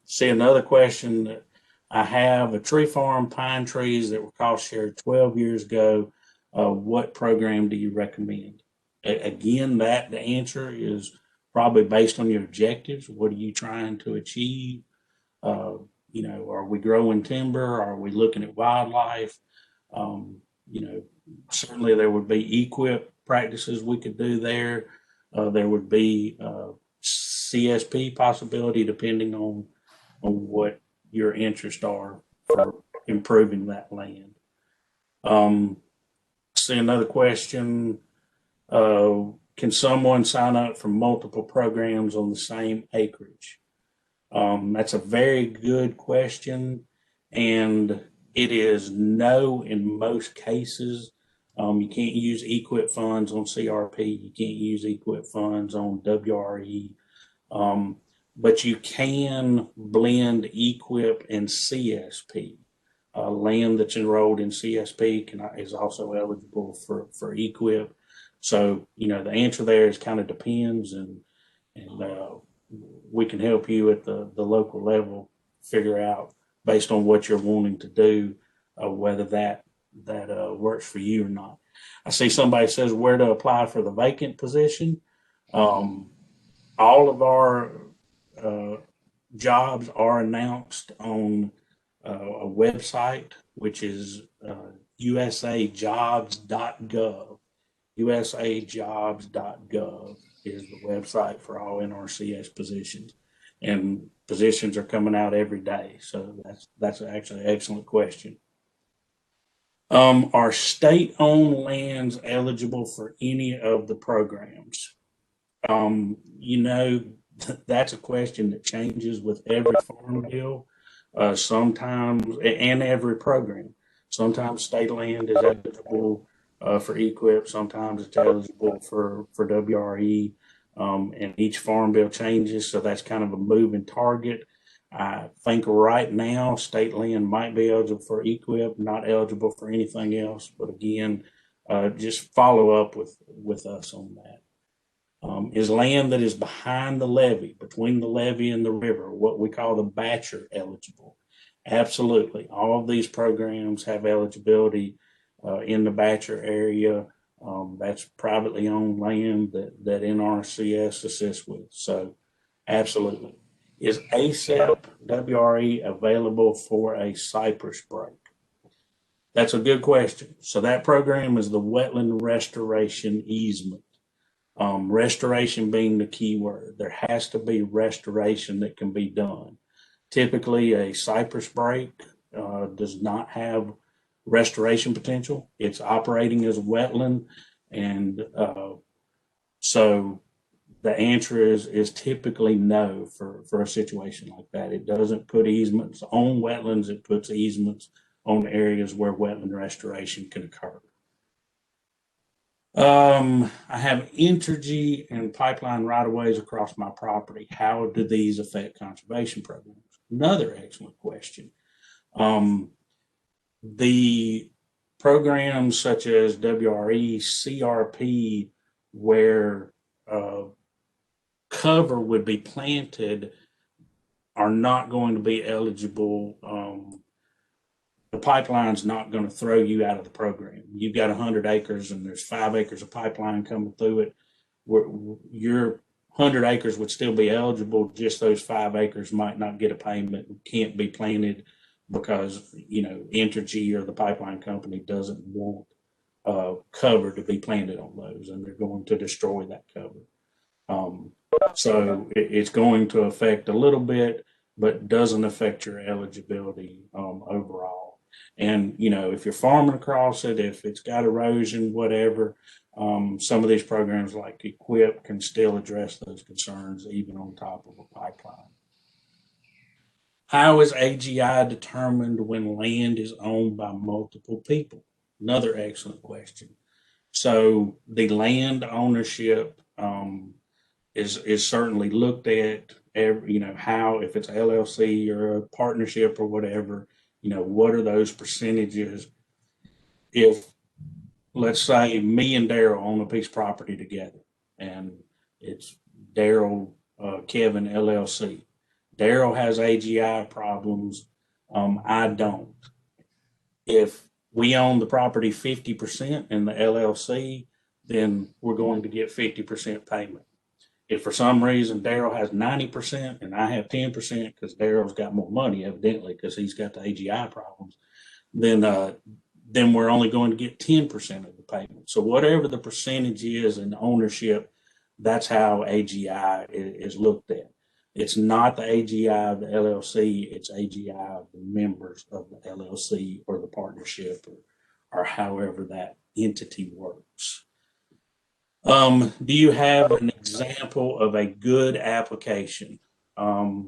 See another question that I have: a tree farm, pine trees that were cost shared 12 years ago. What program do you recommend? Again, the answer is probably based on your objectives. What are you trying to achieve? Are we growing timber? Are we looking at wildlife? Certainly there would be EQIP practices we could do there. There would be CSP possibility, depending on what your interests are for improving that land. See another question. Can someone sign up for multiple programs on the same acreage? That's a very good question. And It is no in most cases. You can't use EQIP funds on CRP. You can't use EQIP funds on WRE. But you can blend EQIP and CSP. Land that's enrolled in CSP is also eligible for EQIP. So, the answer there is kind of depends, and we can help you at the local level figure out based on what you're wanting to do, whether that works for you or not. I see somebody says where to apply for the vacant position. All of our jobs are announced on a website, which is usajobs.gov. usajobs.gov is the website for all NRCS positions, and positions are coming out every day. So that's actually an excellent question. Are state-owned lands eligible for any of the programs? That's a question that changes with every farm bill, sometimes, and every program. Sometimes state land is eligible for EQIP, sometimes it's eligible for WRE, and each farm bill changes, so that's kind of a moving target. I think right now state land might be eligible for EQIP, not eligible for anything else. But again, just follow up with us on that. Is land that is behind the levee, between the levee and the river, what we call the batcher, eligible? Absolutely. All of these programs have eligibility in the batcher area. That's privately owned land that NRCS assists with. So absolutely. Is ASAP WRE available for a cypress break? That's a good question. So that program is the wetland restoration easement. Restoration being the key word. There has to be restoration that can be done. Typically, a cypress break does not have restoration potential. It's operating as a wetland, and so the answer is typically no for a situation like that. It doesn't put easements on wetlands. It puts easements on areas where wetland restoration can occur. I have energy and pipeline right-of-ways across my property. How do these affect conservation programs? Another excellent question. The programs such as WRE, CRP, where cover would be planted, are not going to be eligible. The pipeline's not going to throw you out of the program. You've got 100 acres and there's 5 acres of pipeline coming through it. Your 100 acres would still be eligible. Just those 5 acres might not get a payment, can't be planted because, Entergy or the pipeline company doesn't want cover to be planted on those, and they're going to destroy that cover. So it's going to affect a little bit, but doesn't affect your eligibility overall. And, if you're farming across it, if it's got erosion, whatever, some of these programs like EQIP can still address those concerns even on top of a pipeline. How is AGI determined when land is owned by multiple people? Another excellent question. So the land ownership is certainly looked at. How, if it's LLC or a partnership or whatever, what are those percentages? If, let's say, me and Daryl own a piece of property together, and it's Daryl Kevin LLC. Daryl has AGI problems. I don't. If we own the property 50% in the LLC, then we're going to get 50% payment. If for some reason Daryl has 90% and I have 10% because Daryl's got more money, evidently, because he's got the AGI problems, then we're only going to get 10% of the payment. So whatever the percentage is in ownership, that's how AGI is looked at. It's not the AGI of the LLC, it's AGI of the members of the LLC or the partnership or however that entity works. Do you have an example of a good application? I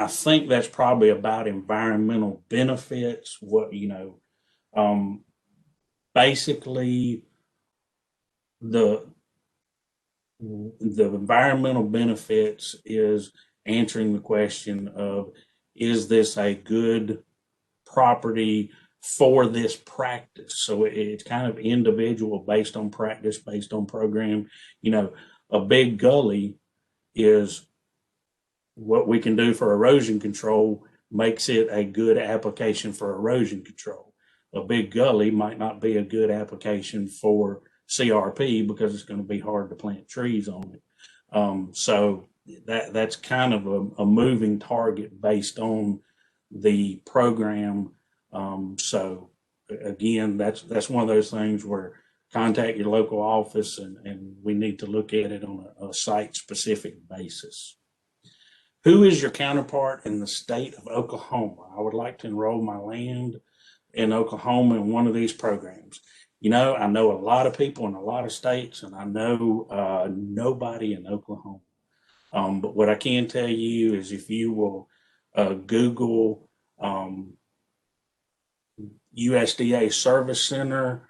I think that's probably about environmental benefits. Basically the environmental benefits is answering the question of, is this a good property for this practice? So it's kind of individual, based on practice, based on program. A big gully is what we can do for erosion control, makes it a good application for erosion control. A big gully might not be a good application for CRP because it's going to be hard to plant trees on it. So that's kind of a moving target based on the program. So again, that's one of those things where contact your local office, and we need to look at it on a site specific basis. Who is your counterpart in the state of Oklahoma? I would like to enroll my land in Oklahoma in one of these programs. I know a lot of people in a lot of states, and I know nobody in Oklahoma. But what I can tell you is, if you will Google USDA Service Center,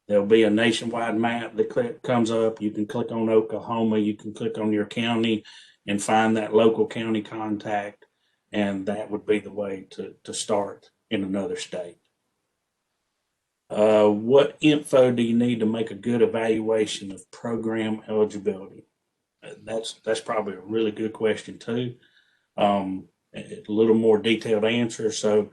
there'll be a nationwide map that comes up. You can click on Oklahoma, you can click on your county and find that local county contact, and that would be the way to start in another state. What info do you need to make a good evaluation of program eligibility? That's probably a really good question too. A little more detailed answer. So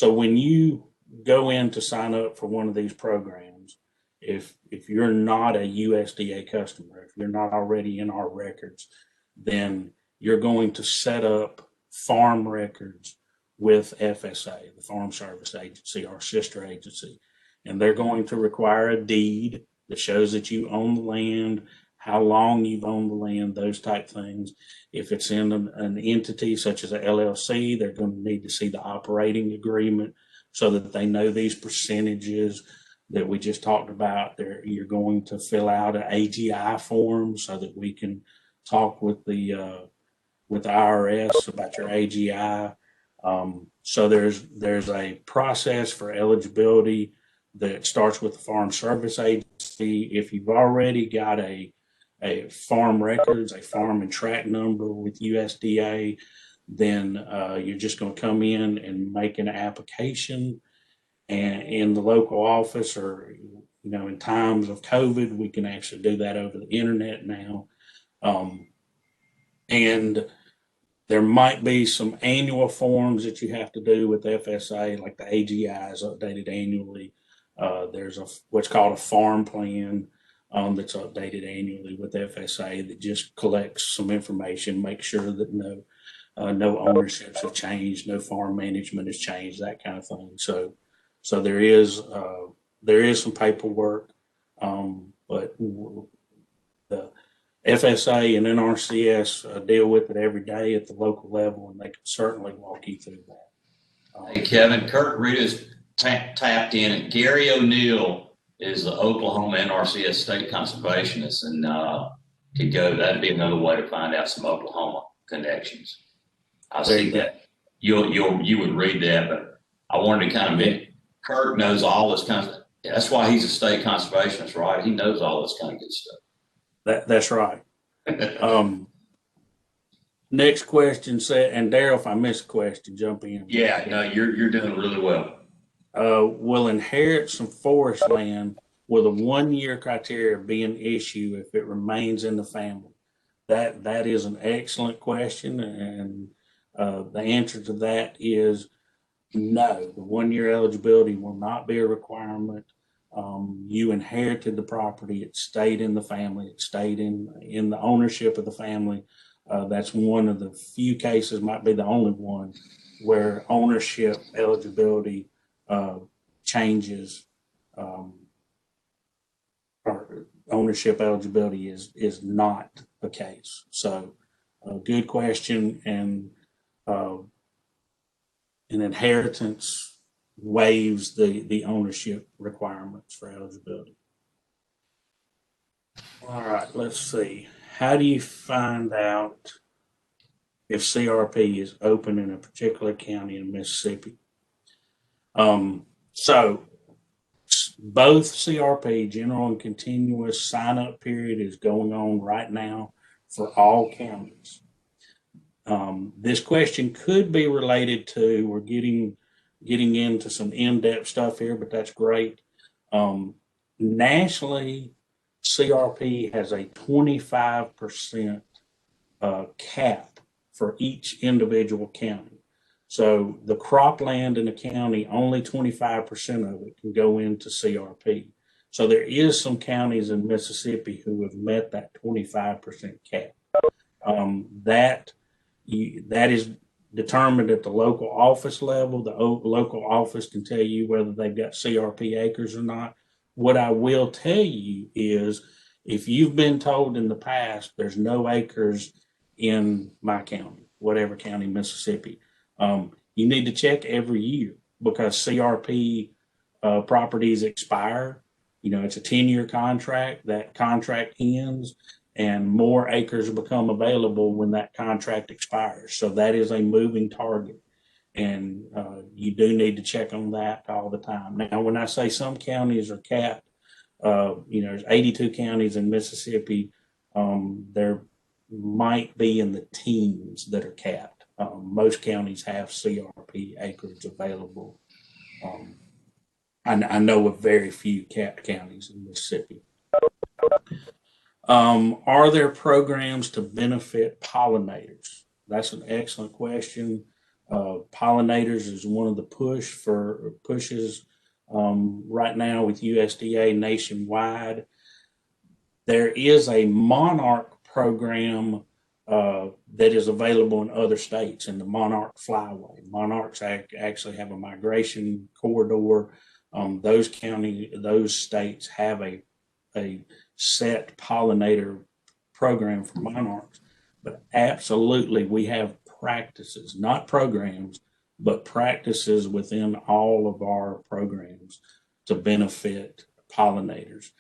when you go in to sign up for one of these programs, if you're not a USDA customer, if you're not already in our records, then you're going to set up farm records with FSA, the Farm Service Agency, our sister agency, and they're going to require a deed that shows that you own the land, how long you've owned the land, those type things. If it's in an entity such as a LLC, they're going to need to see the operating agreement so that they know these percentages that we just talked about. You're going to fill out an AGI form so that we can talk with the IRS about your AGI. So there's a process for eligibility that starts with the Farm Service Agency. If you've already got a farm records, a farm and tract number with USDA, then you're just going to come in and make an application, and in the local office, or in times of COVID, we can actually do that over the internet now. And there might be some annual forms that you have to do with FSA, like the AGI is updated annually. There's what's called a farm plan that's updated annually with FSA that just collects some information, makes sure that no ownerships have changed, no farm management has changed, that kind of thing. So there is some paperwork, but the FSA and NRCS deal with it every day at the local level, and they can certainly walk you through that. Hey, Kevin, Kurt Rita's tapped in, and Gary O'Neill is the Oklahoma NRCS state conservationist, and could go. That'd be another way to find out some Oklahoma connections. I see that. You would read that, but I wanted to kind of Kurt knows all this kind of. That's why he's a state conservationist, right? He knows all this kind of good stuff. That's right. Next question said, and Daryl, if I miss a question, jump in. Yeah, no, you're doing really well. Will inherit some forest land with a 1-year criteria be an issue if it remains in the family? That is an excellent question, and the answer to that is no. The 1-year eligibility will not be a requirement. You inherited the property, it stayed in the family, it stayed in the ownership of the family. That's one of the few cases, might be the only one, where ownership eligibility changes, or ownership eligibility is not the case. So good question, and an inheritance waives the ownership requirements for eligibility. All right, let's see. How do you find out if CRP is open in a particular county in Mississippi. So both CRP, general and continuous sign-up period, is going on right now for all counties. This question could be related to, we're getting into some in-depth stuff here, but that's great. Nationally, CRP has a 25% cap for each individual county. So the cropland in a county, only 25% of it can go into CRP. So there is some counties in Mississippi who have met that 25% cap. That is determined at the local office level. The local office can tell you whether they've got CRP acres or not. What I will tell you is, if you've been told in the past there's no acres in my county, whatever county, Mississippi, you need to check every year, because CRP properties expire. You know, it's a 10-year contract. That contract ends, and more acres become available when that contract expires. So that is a moving target, and you do need to check on that all the time. Now, when I say some counties are capped, there's 82 counties in Mississippi. There might be in the teens that are capped. Most counties have CRP acreage available. I know of very few capped counties in Mississippi. Are there programs to benefit pollinators? That's an excellent question. Pollinators is one of the pushes right now with USDA nationwide. There is a monarch program that is available in other states, in the Monarch Flyway. Monarchs actually have a migration corridor. Those states have a set pollinator program for monarchs, but absolutely we have practices, not programs, but practices within all of our programs to benefit pollinators.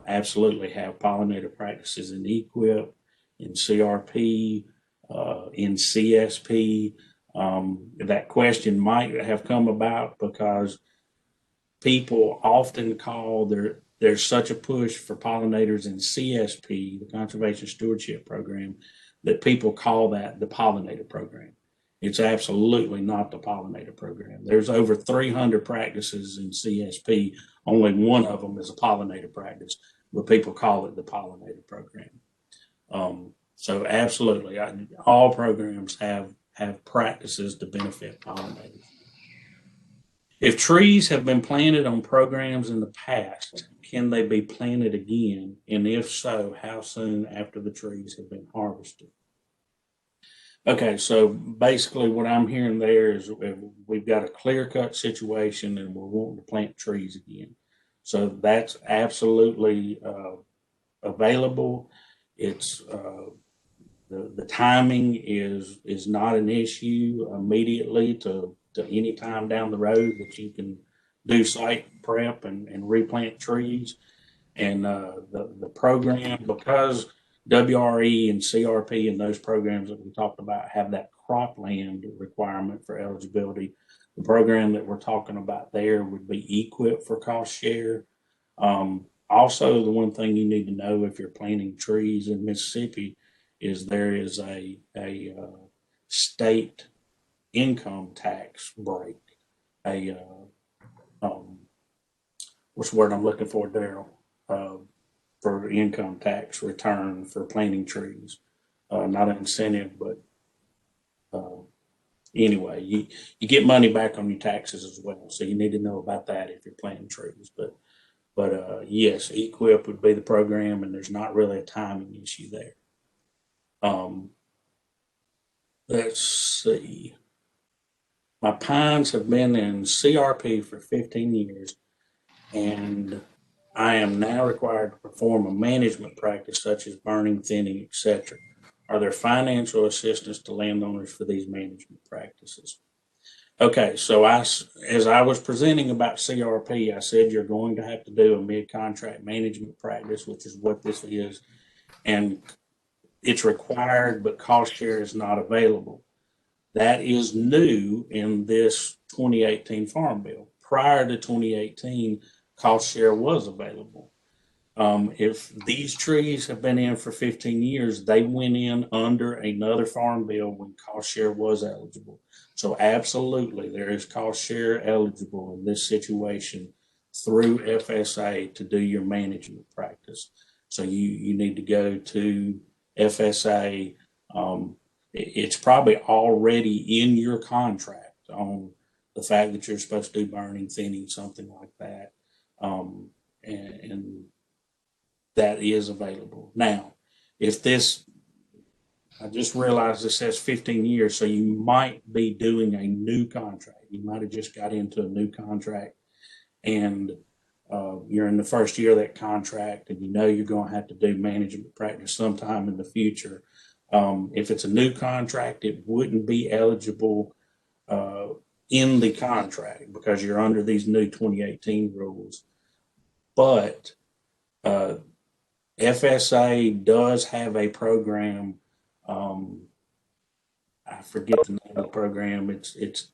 Absolutely have pollinator practices in EQIP, in CRP, in CSP. That question might have come about because people often call there's such a push for pollinators in CSP, the Conservation Stewardship Program, that people call that the pollinator program. It's absolutely not the pollinator program. There's over 300 practices in CSP. Only one of them is a pollinator practice, but people call it the pollinator program. So absolutely, all programs have practices to benefit pollinators. If trees have been planted on programs in the past, can they be planted again? And if so, how soon after the trees have been harvested? Okay, so basically what I'm hearing there is we've got a clear-cut situation and we're wanting to plant trees again. So that's absolutely available. It's the timing is not an issue immediately to any time down the road that you can do site prep and replant trees. And the program, because WRE and CRP and those programs that we talked about have that cropland requirement for eligibility, the program that we're talking about there would be EQIP for cost share. Also, the one thing you need to know if you're planting trees in Mississippi is there is a state income tax break. What's the word I'm looking for, Daryl? For income tax return for planting trees. Not an incentive, but anyway, you get money back on your taxes as well. So you need to know about that if you're planting trees. But yes, EQIP would be the program, and there's not really a timing issue there. Let's see. My pines have been in CRP for 15 years, and I am now required to perform a management practice such as burning, thinning, etc. Are there financial assistance to landowners for these management practices? Okay, so as I was presenting about CRP, I said you're going to have to do a mid-contract management practice, which is what this is. And it's required, but cost share is not available. That is new in this 2018 Farm Bill. Prior to 2018, cost share was available. If these trees have been in for 15 years, they went in under another farm bill when cost share was eligible. So absolutely, there is cost share eligible in this situation through FSA to do your management practice. So you need to go to FSA. It's probably already in your contract on the fact that you're supposed to do burning, thinning, something like that. And that is available. Now, if this, I just realized this says 15 years, so you might be doing a new contract. You might have just got into a new contract and you're in the first year of that contract and you know you're going to have to do management practice sometime in the future. If it's a new contract, it wouldn't be eligible in the contract because you're under these new 2018 rules. But FSA does have a program. I forget the name of the program. It's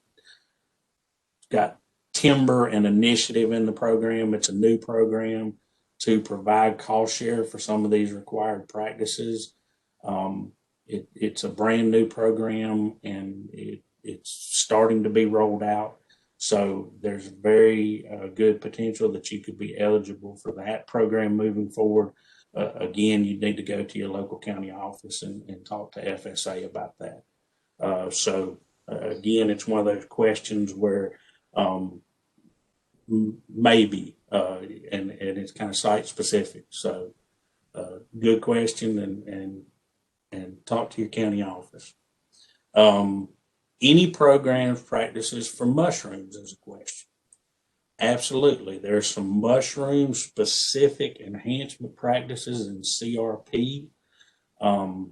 got timber and initiative in the program. It's a new program to provide cost share for some of these required practices. It's a brand new program and it's starting to be rolled out. So there's very good potential that you could be eligible for that program moving forward. Again, you need to go to your local county office and talk to FSA about that. Again, it's one of those questions where maybe, and it's kind of site specific. So good question and talk to your county office. Any programs, practices for mushrooms is a question. Absolutely. There's some mushroom specific enhancement practices in CRP. Not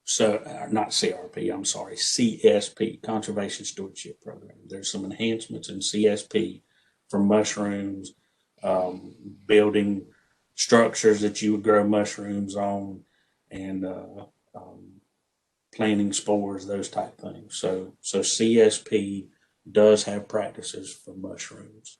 CRP, I'm sorry, CSP, Conservation Stewardship Program. There's some enhancements in CSP for mushrooms, building structures that you would grow mushrooms on, and planting spores, those type things. So CSP does have practices for mushrooms.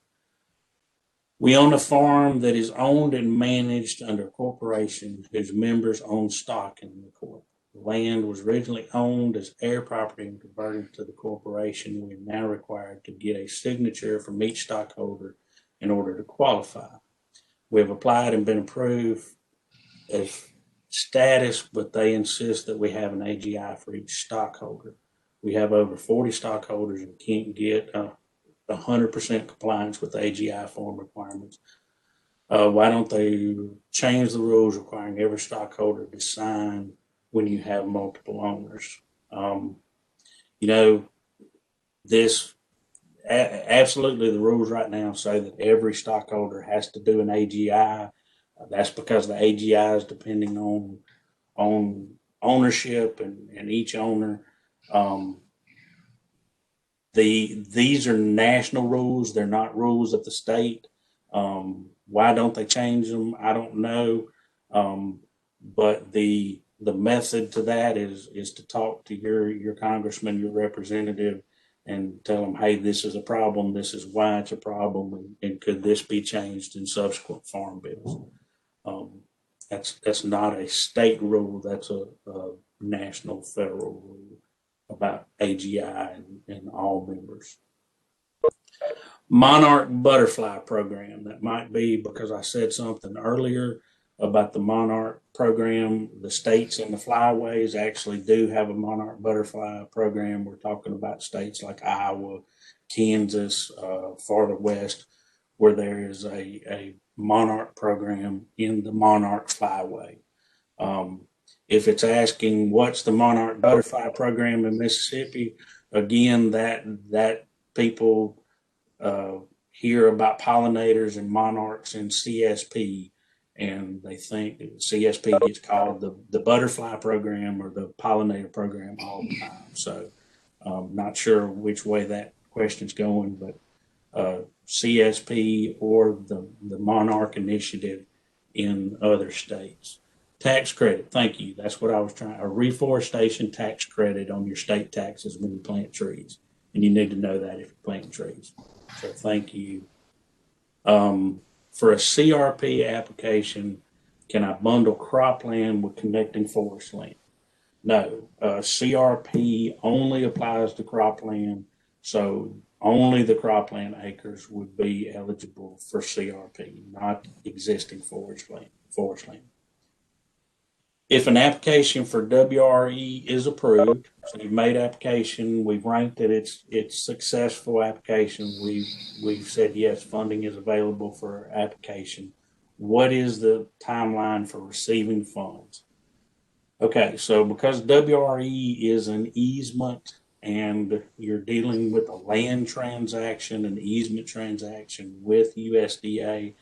We own a farm that is owned and managed under a corporation whose members own stock in the corp. The land was originally owned as air property and converted to the corporation. We are now required to get a signature from each stockholder in order to qualify. We have applied and been approved as status, but they insist that we have an AGI for each stockholder. We have over 40 stockholders and can't get 100% compliance with the AGI form requirements. Why don't they change the rules requiring every stockholder to sign when you have multiple owners? This absolutely the rules right now say that every stockholder has to do an AGI. That's because the AGI is depending on ownership and each owner. These are national rules. They're not rules of the state. Why don't they change them? I don't know. But the method to that is to talk to your congressman, your representative, and tell them, hey, this is a problem. This is why it's a problem, and could this be changed in subsequent farm bills? That's not a state rule. That's a national federal rule about AGI and all members. Monarch Butterfly Program. That might be because I said something earlier about the Monarch program. The states and the flyways actually do have a Monarch Butterfly program. We're talking about states like Iowa, Kansas, farther west, where there is a Monarch program in the Monarch Flyway. If it's asking what's the Monarch Butterfly program in Mississippi, again, that people hear about pollinators and monarchs in CSP, and they think CSP gets called the butterfly program or the pollinator program all the time. So not sure which way that question's going, but CSP or the Monarch Initiative in other states. Tax credit, thank you. That's what I was trying, a reforestation tax credit on your state taxes when you plant trees. And you need to know that if you're planting trees. So thank you. For a CRP application, can I bundle cropland with connecting forest land? No, CRP only applies to cropland. So only the cropland acres would be eligible for CRP, not existing forest land. If an application for WRE is approved, so you've made application, we've ranked that it's successful application, we've said yes, funding is available for application. What is the timeline for receiving funds? Okay, so because WRE is an easement and you're dealing with a land transaction, an easement transaction with USDA,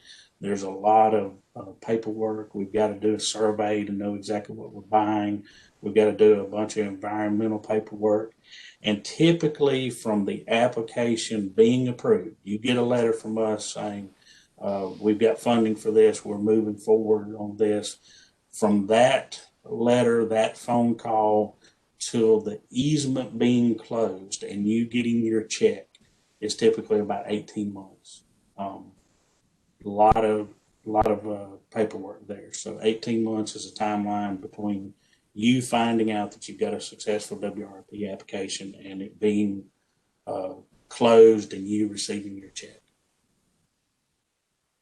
there's a lot of paperwork. We've got to do a survey to know exactly what we're buying. We've got to do a bunch of environmental paperwork. And typically from the application being approved, you get a letter from us saying, we've got funding for this, we're moving forward on this. From that letter, that phone call, till the easement being closed and you getting your check is typically about 18 months. A lot of paperwork there. So 18 months is a timeline between you finding out that you've got a successful WRP application and it being closed and you receiving your check.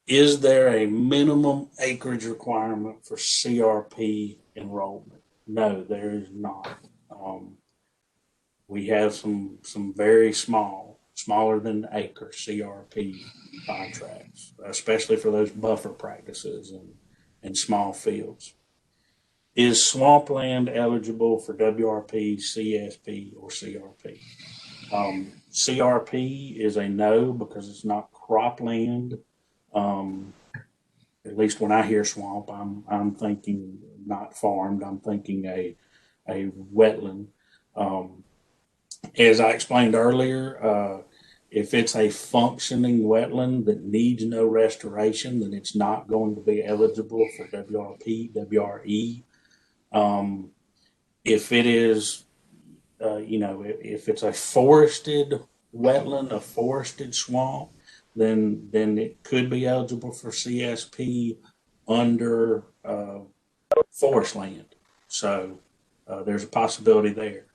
Is there a minimum acreage requirement for CRP enrollment? No, there is not. We have some very smaller than acre CRP contracts, especially for those buffer practices and small fields. Is swampland eligible for WRP, CSP, or CRP? CRP is a no because it's not cropland. At least when I hear swamp, I'm thinking not farmed. I'm thinking a wetland. As I explained earlier, if it's a functioning wetland that needs no restoration, then it's not going to be eligible for WRP, WRE. If it is, if it's a forested wetland, a forested swamp, then it could be eligible for CSP under forest land. So there's a possibility there.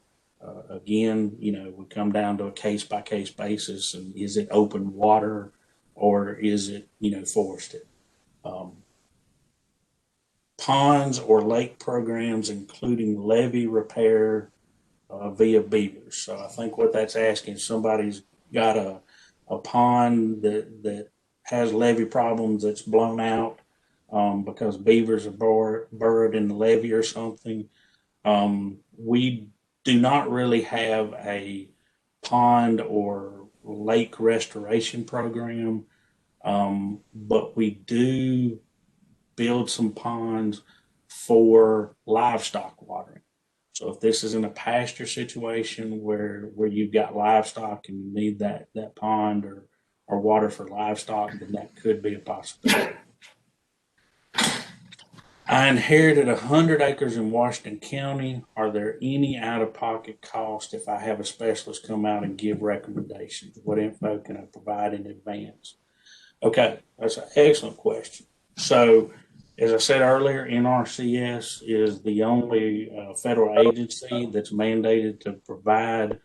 Again, we come down to a case by case basis, and is it open water or is it, forested? Ponds or lake programs, including levee repair via beavers. So I think what that's asking, somebody's got a pond that has levee problems that's blown out because beavers are burrowed in the levee or something. We do not really have a pond or lake restoration program, but we do build some ponds for livestock watering. So if this is in a pasture situation where you've got livestock and you need that pond or water for livestock, then that could be a possibility. I inherited 100 acres in Washington County. Are there any out-of-pocket costs if I have a specialist come out and give recommendations? What info can I provide in advance? Okay, that's an excellent question. So, as I said earlier, NRCS is the only federal agency that's mandated to provide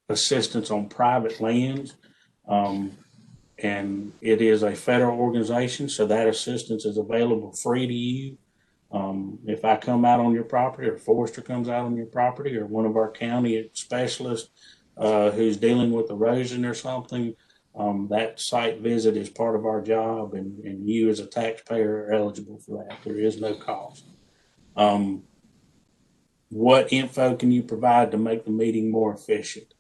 assistance on private lands. And it is a federal organization, so that assistance is available free to you. If I come out on your property, or a forester comes out on your property, or one of our county specialists who's dealing with erosion or something, that site visit is part of our job, and you as a taxpayer are eligible for that. There is no cost. What info can you provide to make the meeting more efficient?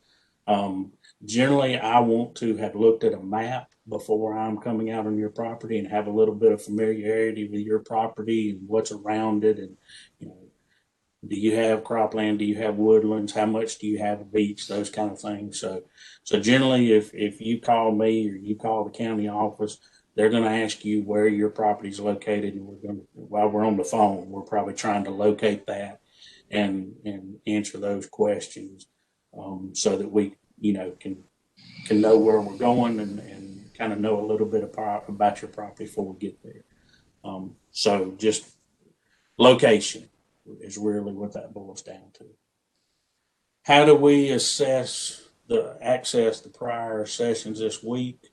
Generally, I want to have looked at a map before I'm coming out on your property and have a little bit of familiarity with your property and what's around it. And, do you have cropland? Do you have woodlands? How much do you have a beach? Those kind of things. So generally, if you call me or you call the county office, they're going to ask you where your property is located, and while we're on the phone, we're probably trying to locate that and answer those questions, so that we, can know where we're going and kind of know a little bit about your property before we get there. So just location is really what that boils down to. How do we access the prior sessions this week?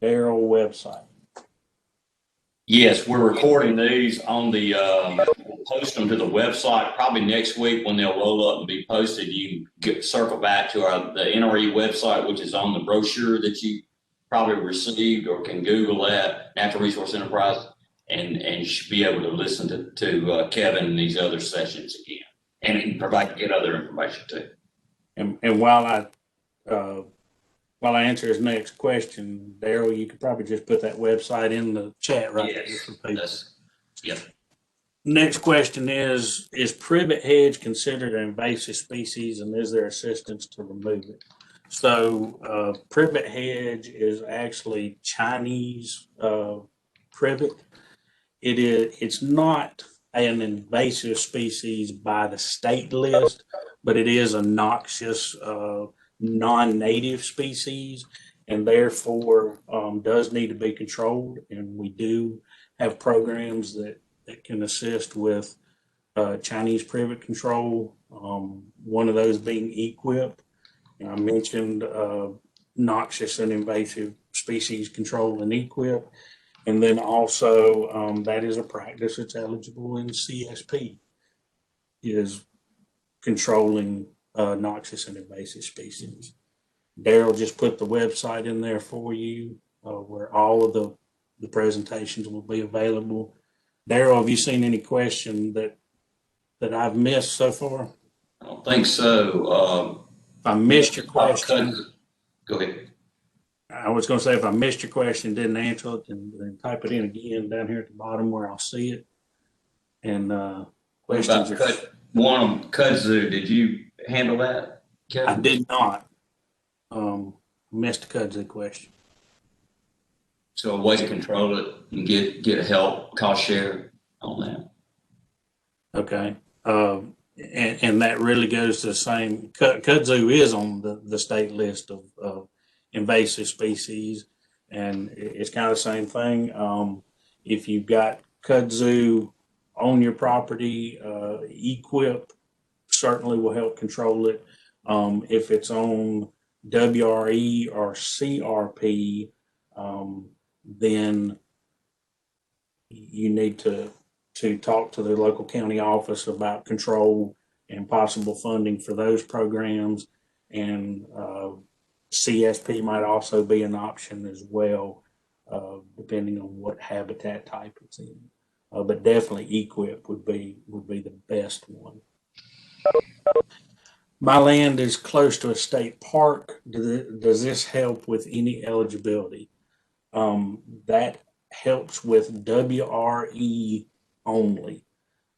Darrell website. Yes, we're recording these on the, we'll post them to the website probably next week when they'll roll up and be posted. You can circle back to the NRE website, which is on the brochure that you probably received, or can Google that, Natural Resource Enterprise, and you should be able to listen to Kevin and these other sessions again, and get other information too. And while I answer his next question, Darrell, you could probably just put that website in the chat right there for people. Yep. Next question is privet hedge considered an invasive species, and is there assistance to remove it? So privet hedge is actually Chinese privet. It's not an invasive species by the state list, but it is a noxious non-native species, and therefore does need to be controlled. And we do have programs that can assist with Chinese privet control. One of those being EQIP. I mentioned noxious and invasive species control in EQIP. And then also that is a practice that's eligible in CSP, is controlling noxious and invasive species. Darrell just put the website in there for you, where all of the presentations will be available. Darrell, have you seen any question that I've missed so far? I don't think so. If I missed your question, go ahead. I was going to say, if I missed your question, didn't answer it, then type it in again down here at the bottom where I'll see it. And questions. One of kudzu, did you handle that, Kevin? I did not. Missed the kudzu question. So a way to control it and get a help cost share on that. Okay. And that really goes to the same. Kudzu is on the state list of invasive species, and it's kind of the same thing. If you've got kudzu on your property, EQIP certainly will help control it. If it's on WRE or CRP, then you need to talk to the local county office about control and possible funding for those programs. And CSP might also be an option as well, depending on what habitat type it's in. But definitely EQIP would be the best one. My land is close to a state park. Does this help with any eligibility? That helps with WRE only.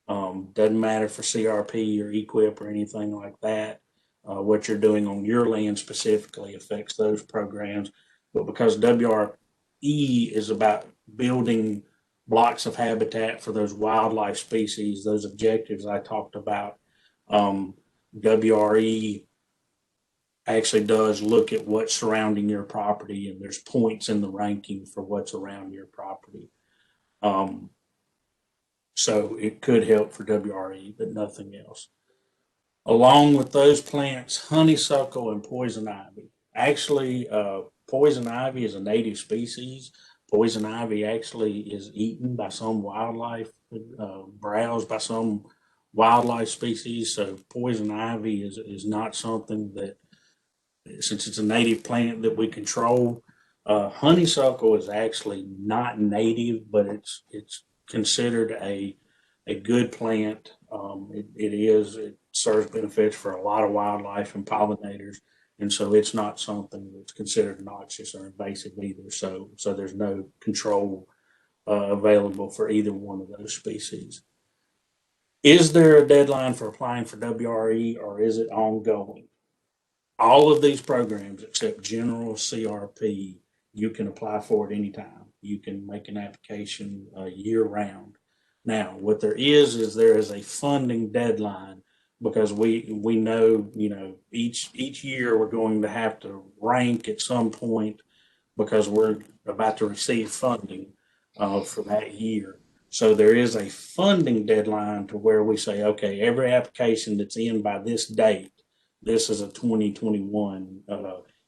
Doesn't matter for CRP or EQIP or anything like that. What you're doing on your land specifically affects those programs. But because WRE is about building blocks of habitat for those wildlife species, those objectives I talked about, WRE actually does look at what's surrounding your property, and there's points in the ranking for what's around your property. So it could help for WRE, but nothing else. Along with those plants, honeysuckle and poison ivy. Actually, poison ivy is a native species. Poison ivy actually is eaten by some wildlife, browsed by some wildlife species. So poison ivy is not something that, since it's a native plant that we control. Honeysuckle is actually not native, but it's considered a good plant. It serves benefits for a lot of wildlife and pollinators, and so it's not something that's considered noxious or invasive either. So there's no control available for either one of those species. Is there a deadline for applying for WRE, or is it ongoing? All of these programs except general CRP, you can apply for it anytime. you can make an application year round. Now, what there is there is a funding deadline because we know, each year we're going to have to rank at some point because we're about to receive funding for that year. So there is a funding deadline to where we say, okay, every application that's in by this date, this is a 2021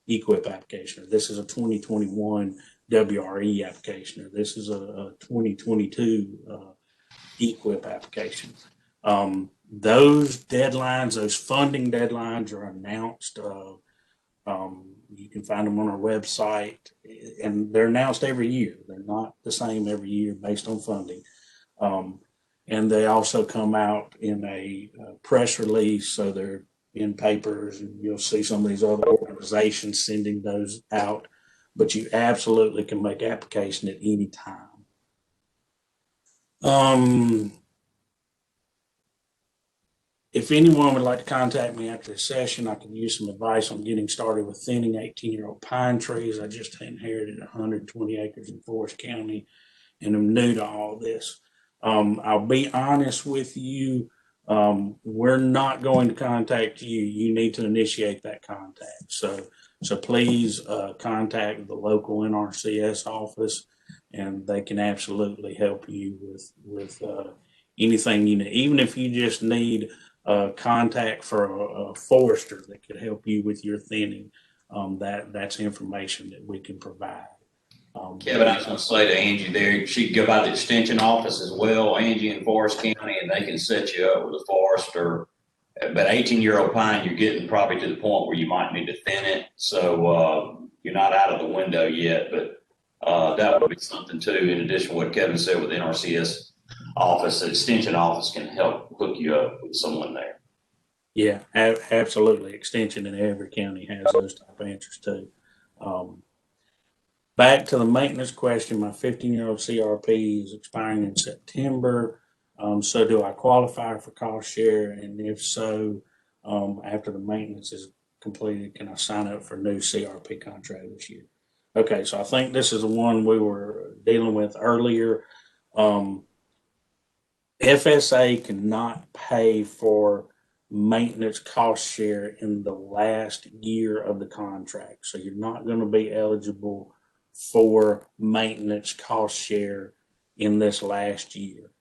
EQIP application, or this is a 2021 WRE application, or this is a 2022 EQIP application. Those deadlines, those funding deadlines are announced. You can find them on our website, and they're announced every year. They're not the same every year based on funding. And they also come out in a press release, so they're in papers, and you'll see some of these other organizations sending those out. But you absolutely can make application at any time. If anyone would like to contact me after the session, I can use some advice on getting started with thinning 18-year-old pine trees. I just inherited 120 acres in Forest County, and I'm new to all this. I'll be honest with you. We're not going to contact you. You need to initiate that contact. So please contact the local NRCS office, and they can absolutely help you with anything you need. Even if you just need contact for a forester that could help you with your thinning, that's information that we can provide. Kevin, I was going to say to Angie there, she can go by the extension office as well, Angie in Forest County, and they can set you up with a forester. But 18-year-old pine, you're getting probably to the point where you might need to thin it. So you're not out of the window yet, but that would be something too. In addition to what Kevin said with the NRCS office, the extension office can help hook you up with someone there. Yeah, absolutely. Extension in every county has those type of answers too. Back to the maintenance question, my 15-year-old CRP is expiring in September. So do I qualify for cost share? And if so, after the maintenance is completed, can I sign up for a new CRP contract this year? Okay, so I think this is the one we were dealing with earlier. FSA cannot pay for maintenance cost share in the last year of the contract. So you're not going to be eligible for maintenance cost share in this last year.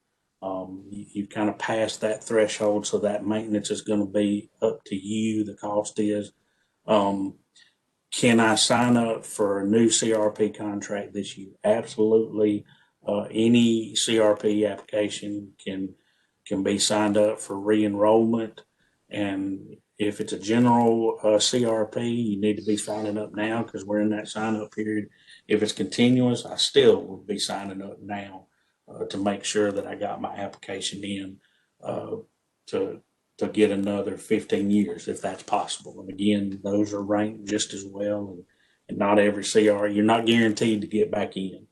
You've kind of passed that threshold, so that maintenance is going to be up to you. The cost is. Can I sign up for a new CRP contract this year? Absolutely. Any CRP application can be signed up for re-enrollment, and if it's a general CRP, you need to be signing up now because we're in that sign-up period. If it's continuous, I still would be signing up now to make sure that I got my application in to get another 15 years if that's possible. And again, those are ranked just as well, and not every CR, you're not guaranteed to get back in.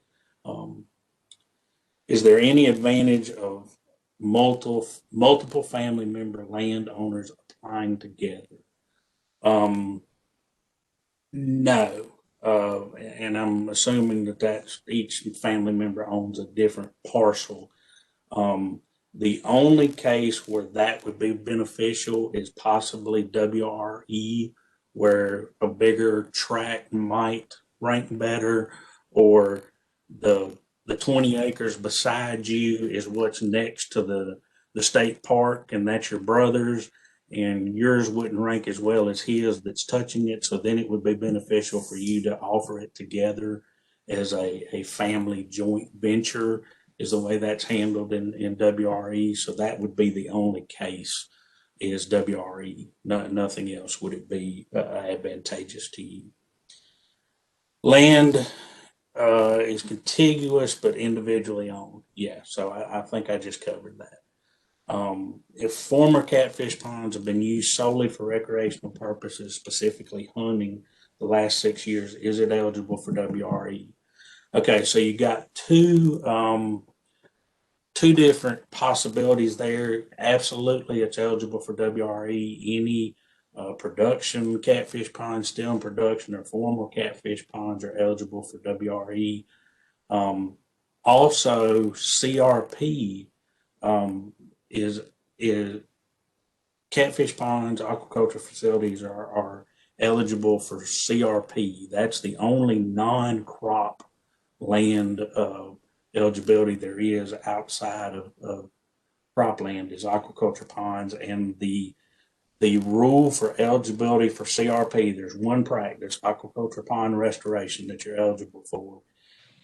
Is there any advantage of multiple family member landowners applying together? No. And I'm assuming that's each family member owns a different parcel. The only case where that would be beneficial is possibly WRE, where a bigger tract might rank better, or the 20 acres beside you is what's next to the state park, and that's your brother's, and yours wouldn't rank as well as his that's touching it. So then it would be beneficial for you to offer it together as a family joint venture, is the way that's handled in WRE. So that would be the only case is WRE. Nothing else would it be advantageous to you. Land is contiguous but individually owned. Yeah, so I think I just covered that. If former catfish ponds have been used solely for recreational purposes, specifically hunting, the last 6 years, is it eligible for WRE? Okay, so you got two different possibilities there. Absolutely, it's eligible for WRE. Any production catfish ponds still in production or former catfish ponds are eligible for WRE. Also, CRP is catfish ponds, aquaculture facilities are eligible for CRP. That's the only non-crop land eligibility there is outside of cropland is aquaculture ponds. And the rule for eligibility for CRP, there's one practice, aquaculture pond restoration, that you're eligible for.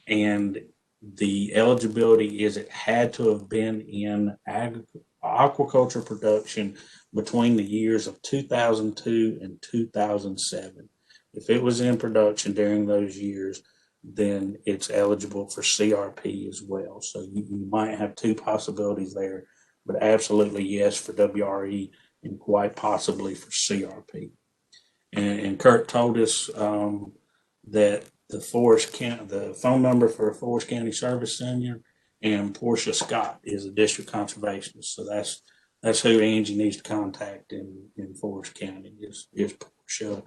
And the eligibility is it had to have been in aquaculture production between the years of 2002 and 2007. If it was in production during those years, then it's eligible for CRP as well. So you might have two possibilities there, but absolutely yes for WRE and quite possibly for CRP. And Kurt told us that the phone number for Forest County Service Center and Portia Scott is a district conservationist. So that's who Angie needs to contact in Forest County is Portia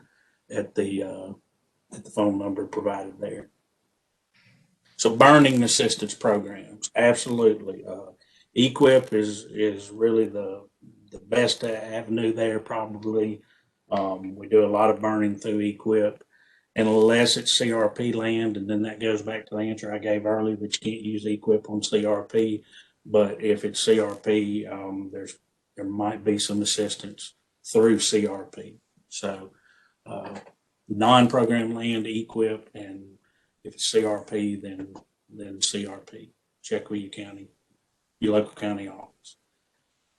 at the phone number provided there. So burning assistance programs, absolutely. EQIP is really the best avenue there, probably. We do a lot of burning through EQIP, unless it's CRP land, and then that goes back to the answer I gave earlier that you can't use EQIP on CRP. But if it's CRP, there might be some assistance through CRP. So non-program land, EQIP, and if it's CRP, then CRP. Check with your local county office.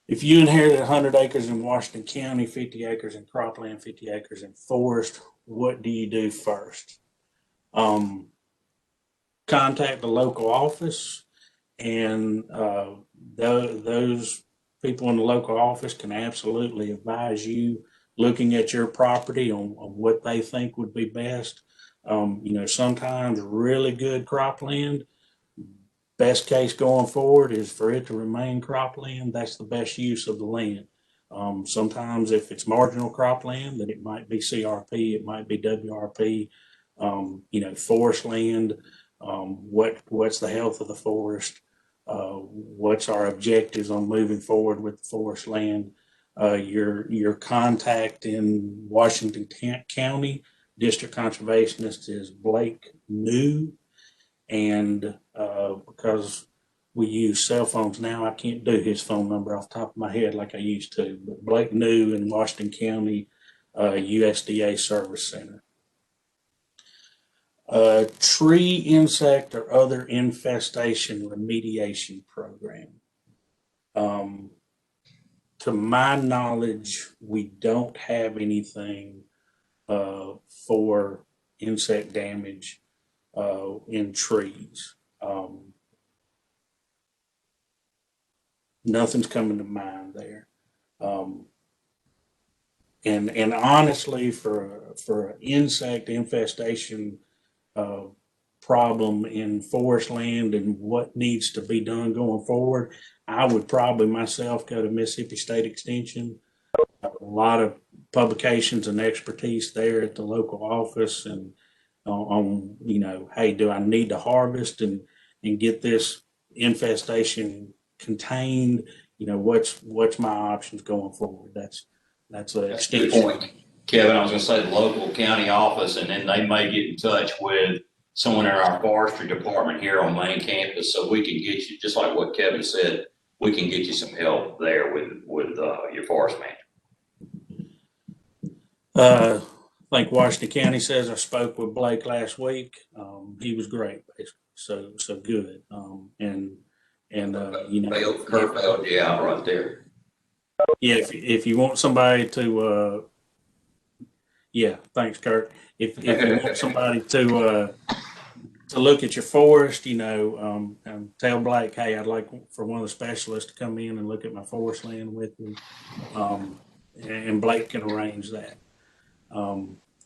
If you inherited 100 acres in Washington County, 50 acres in cropland, 50 acres in forest, what do you do first? Contact the local office, and those people in the local office can absolutely advise you, looking at your property, on what they think would be best. Sometimes really good cropland, best case going forward is for it to remain cropland. That's the best use of the land. Sometimes if it's marginal cropland, then it might be CRP, it might be WRP. Forest land, what's the health of the forest? What's our objectives on moving forward with the forest land? Your contact in Washington County District Conservationist is Blake New, and because we use cell phones now, I can't do his phone number off the top of my head like I used to. But Blake New in Washington County USDA Service Center. Tree, insect, or other infestation remediation program. To my knowledge, we don't have anything for insect damage in trees. Nothing's coming to mind there. And honestly, for an insect infestation problem in forest land and what needs to be done going forward, I would probably myself go to Mississippi State Extension. A lot of publications and expertise there at the local office, and on hey, do I need to harvest and get this infestation contained? What's my options going forward? That's an extension. Good point, Kevin. I was going to say the local county office, and then they may get in touch with someone in our forestry department here on main campus, so we can get you, just like what Kevin said, we can get you some help there with your forest manager. I think Washington County says I spoke with Blake last week. He was great, basically. So good. Kurt bailed you out right there. Yeah, if you want somebody to, thanks, Kurt. If you want somebody to look at your forest, and tell Blake, hey, I'd like for one of the specialists to come in and look at my forest land with me, and Blake can arrange that.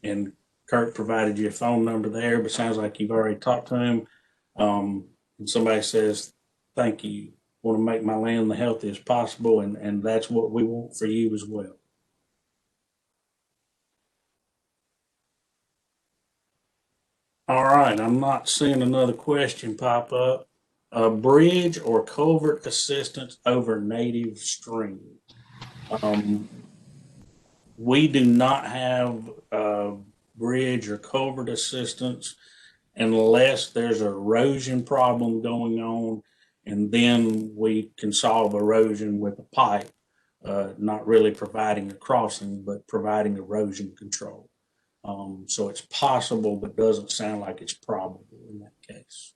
And Kurt provided you a phone number there, but sounds like you've already talked to him. And somebody says, thank you. Want to make my land the healthiest possible, and that's what we want for you as well. All right, I'm not seeing another question pop up. Bridge or culvert assistance over native stream. We do not have bridge or culvert assistance unless there's an erosion problem going on, and then we can solve erosion with a pipe, not really providing a crossing, but providing erosion control. So it's possible, but doesn't sound like it's probable in that case.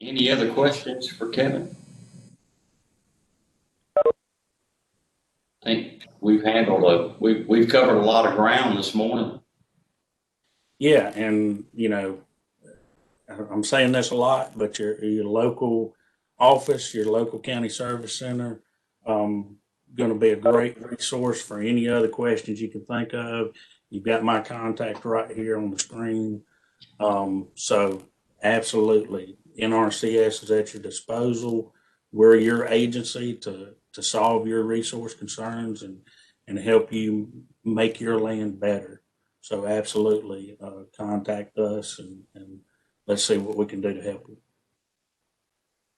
Any other questions for Kevin? I think we've we've covered a lot of ground this morning. Yeah, and you know, I'm saying this a lot, but your local office, your local county service center, going to be a great resource for any other questions you can think of. You've got my contact right here on the screen. So absolutely, NRCS is at your disposal. We're your agency to solve your resource concerns and help you make your land better. So absolutely, contact us and let's see what we can do to help you.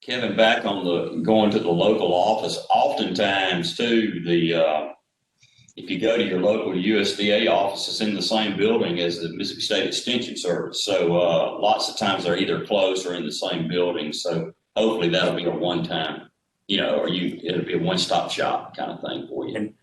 Kevin, back on the going to the local office, oftentimes too, if you go to your local USDA office, it's in the same building as the Mississippi State Extension Service. So lots of times they're either close or in the same building. So hopefully that'll be a one-time, it'll be a one-stop shop kind of thing for you.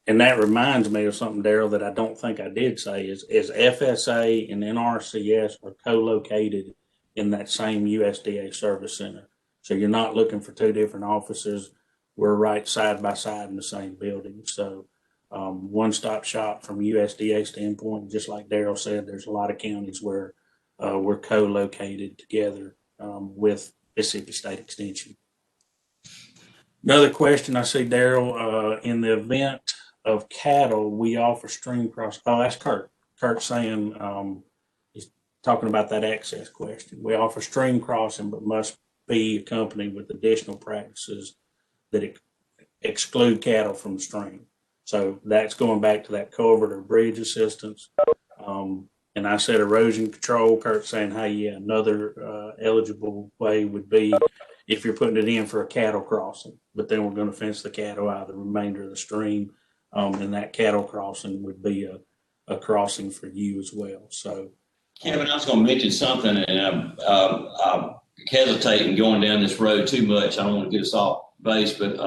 And that reminds me of something, Daryl, that I don't think I did say is FSA and NRCS are co-located in that same USDA service center. So you're not looking for two different offices. We're right side by side in the same building. So one-stop shop from USDA standpoint, just like Daryl said, there's a lot of counties where we're co-located together with Mississippi State Extension. Another question I see, Daryl, in the event of cattle, we offer stream cross. Oh, that's Kurt. Kurt saying he's talking about that access question. We offer stream crossing, but must be accompanied with additional practices that exclude cattle from the stream. So that's going back to that culvert or bridge assistance. And I said erosion control. Kurt saying, hey, yeah, another eligible way would be if you're putting it in for a cattle crossing, but then we're going to fence the cattle out of the remainder of the stream. And that cattle crossing would be a crossing for you as well. So, Kevin, I was going to mention something, and I'm hesitating going down this road too much. I don't want to get us off base, but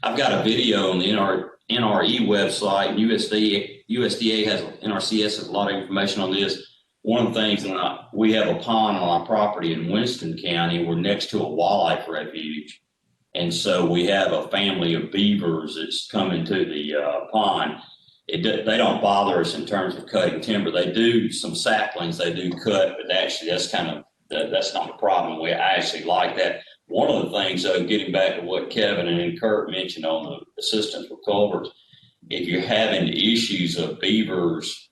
I've got a video on the NRE website. USDA has, NRCS has a lot of information on this. One of the things, we have a pond on our property in Winston County. We're next to a wildlife refuge. And so we have a family of beavers that's coming to the pond. They don't bother us in terms of cutting timber. They do some saplings, they do cut, but actually that's not a problem. I actually like that. One of the things, though, getting back to what Kevin and Kurt mentioned on the assistance with culverts, if you're having issues of beavers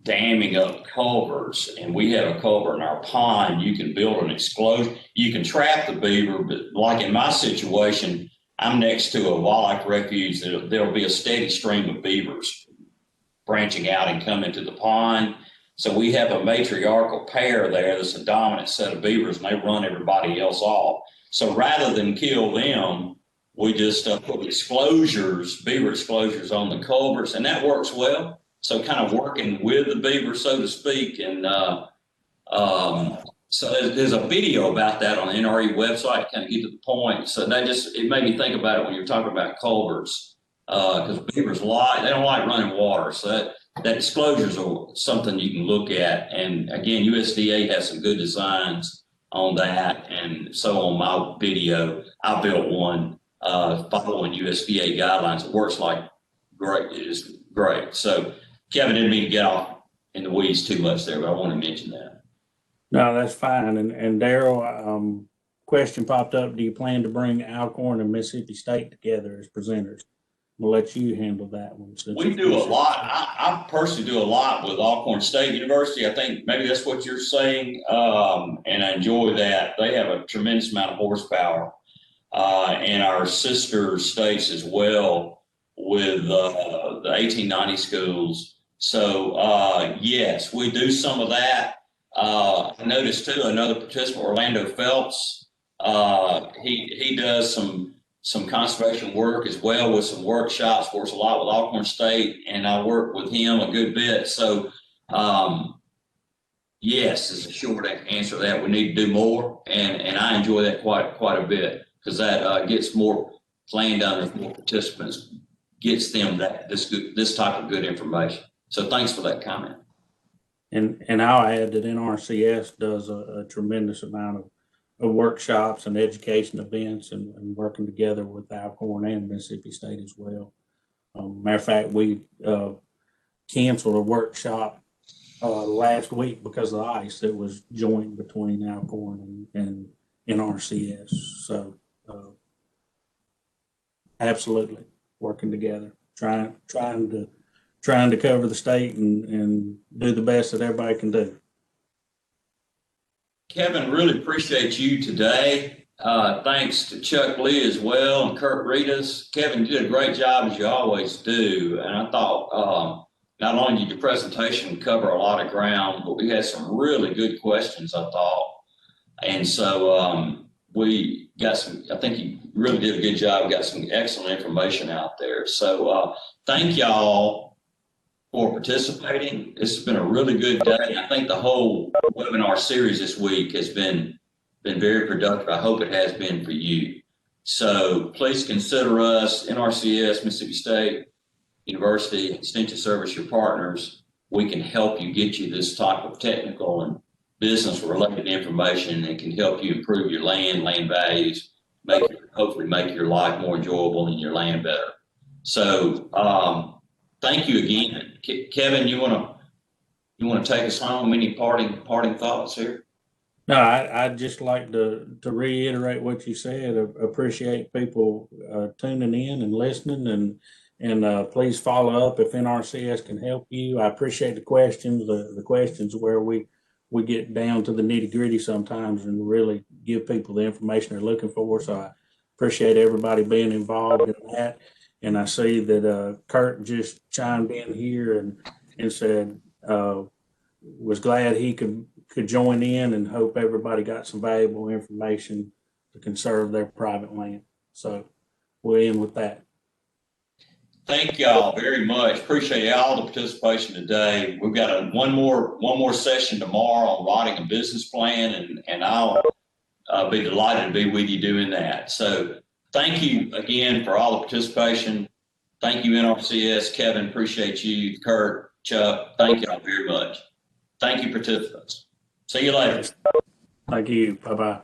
damming up culverts, and we have a culvert in our pond, you can build an explosion. You can trap the beaver, but like in my situation, I'm next to a wildlife refuge. There'll be a steady stream of beavers branching out and coming to the pond. So we have a matriarchal pair there that's a dominant set of beavers, and they run everybody else off. So rather than kill them, we just put beaver exclosures on the culverts, and that works well. So kind of working with the beaver, so to speak. And so there's a video about that on the NRE website to kind of get to the point. So it made me think about it when you're talking about culverts, because beavers they don't like running water. So that disclosures are something you can look at. And again, USDA has some good designs on that. And so on my video, I built one following USDA guidelines. It works like great. It is great. So Kevin, didn't mean to get off in the weeds too much there, but I want to mention that. No, that's fine. And Daryl, question popped up. Do you plan to bring Alcorn and Mississippi State together as presenters? We'll let you handle that one. We do a lot. I personally do a lot with Alcorn State University. I think maybe that's what you're saying. And I enjoy that. They have a tremendous amount of horsepower. And our sister states as well with the 1890 schools. So yes, we do some of that. I noticed too another participant, Orlando Phelps. He does some conservation work as well with some workshops. Works a lot with Alcorn State, and I work with him a good bit. So yes, is a short answer to that. We need to do more, and I enjoy that quite a bit, because that gets more landowners, more participants, gets them this type of good information. So thanks for that comment. And I'll add that NRCS does a tremendous amount of workshops and education events, and working together with Alcorn and Mississippi State as well. Matter of fact, we canceled a workshop last week because of the ice that was joint between Alcorn and NRCS. So absolutely working together, trying to cover the state and do the best that everybody can do. Kevin, really appreciate you today. Thanks to Chuck Lee as well and Kurt Reedus. Kevin, you did a great job as you always do. And I thought not only did your presentation cover a lot of ground, but we had some really good questions, I thought. And so we got I think you really did a good job. We got some excellent information out there. So thank y'all for participating. This has been a really good day. I think the whole webinar series this week has been very productive. I hope it has been for you. So please consider us, NRCS, Mississippi State University Extension Service, your partners. We can help you get you this type of technical and business related information that can help you improve your land values, hopefully make your life more enjoyable and your land better. So thank you again. Kevin, you want to take us home? Any parting thoughts here? No, I'd just like to reiterate what you said. Appreciate people tuning in and listening, and please follow up if NRCS can help you. I appreciate the questions. The questions where we get down to the nitty gritty sometimes and really give people the information they're looking for. So I appreciate everybody being involved in that. And I see that Kurt just chimed in here and said was glad he could join in, and hope everybody got some valuable information to conserve their private land. So we'll end with that. Thank y'all very much. Appreciate all the participation today. We've got one more session tomorrow on writing a business plan, and I'll be delighted to be with you doing that. So thank you again for all the participation. Thank you, NRCS. Kevin, appreciate you. Kurt, Chuck, thank y'all very much. Thank you, participants. See you later. Thank you. Bye-bye.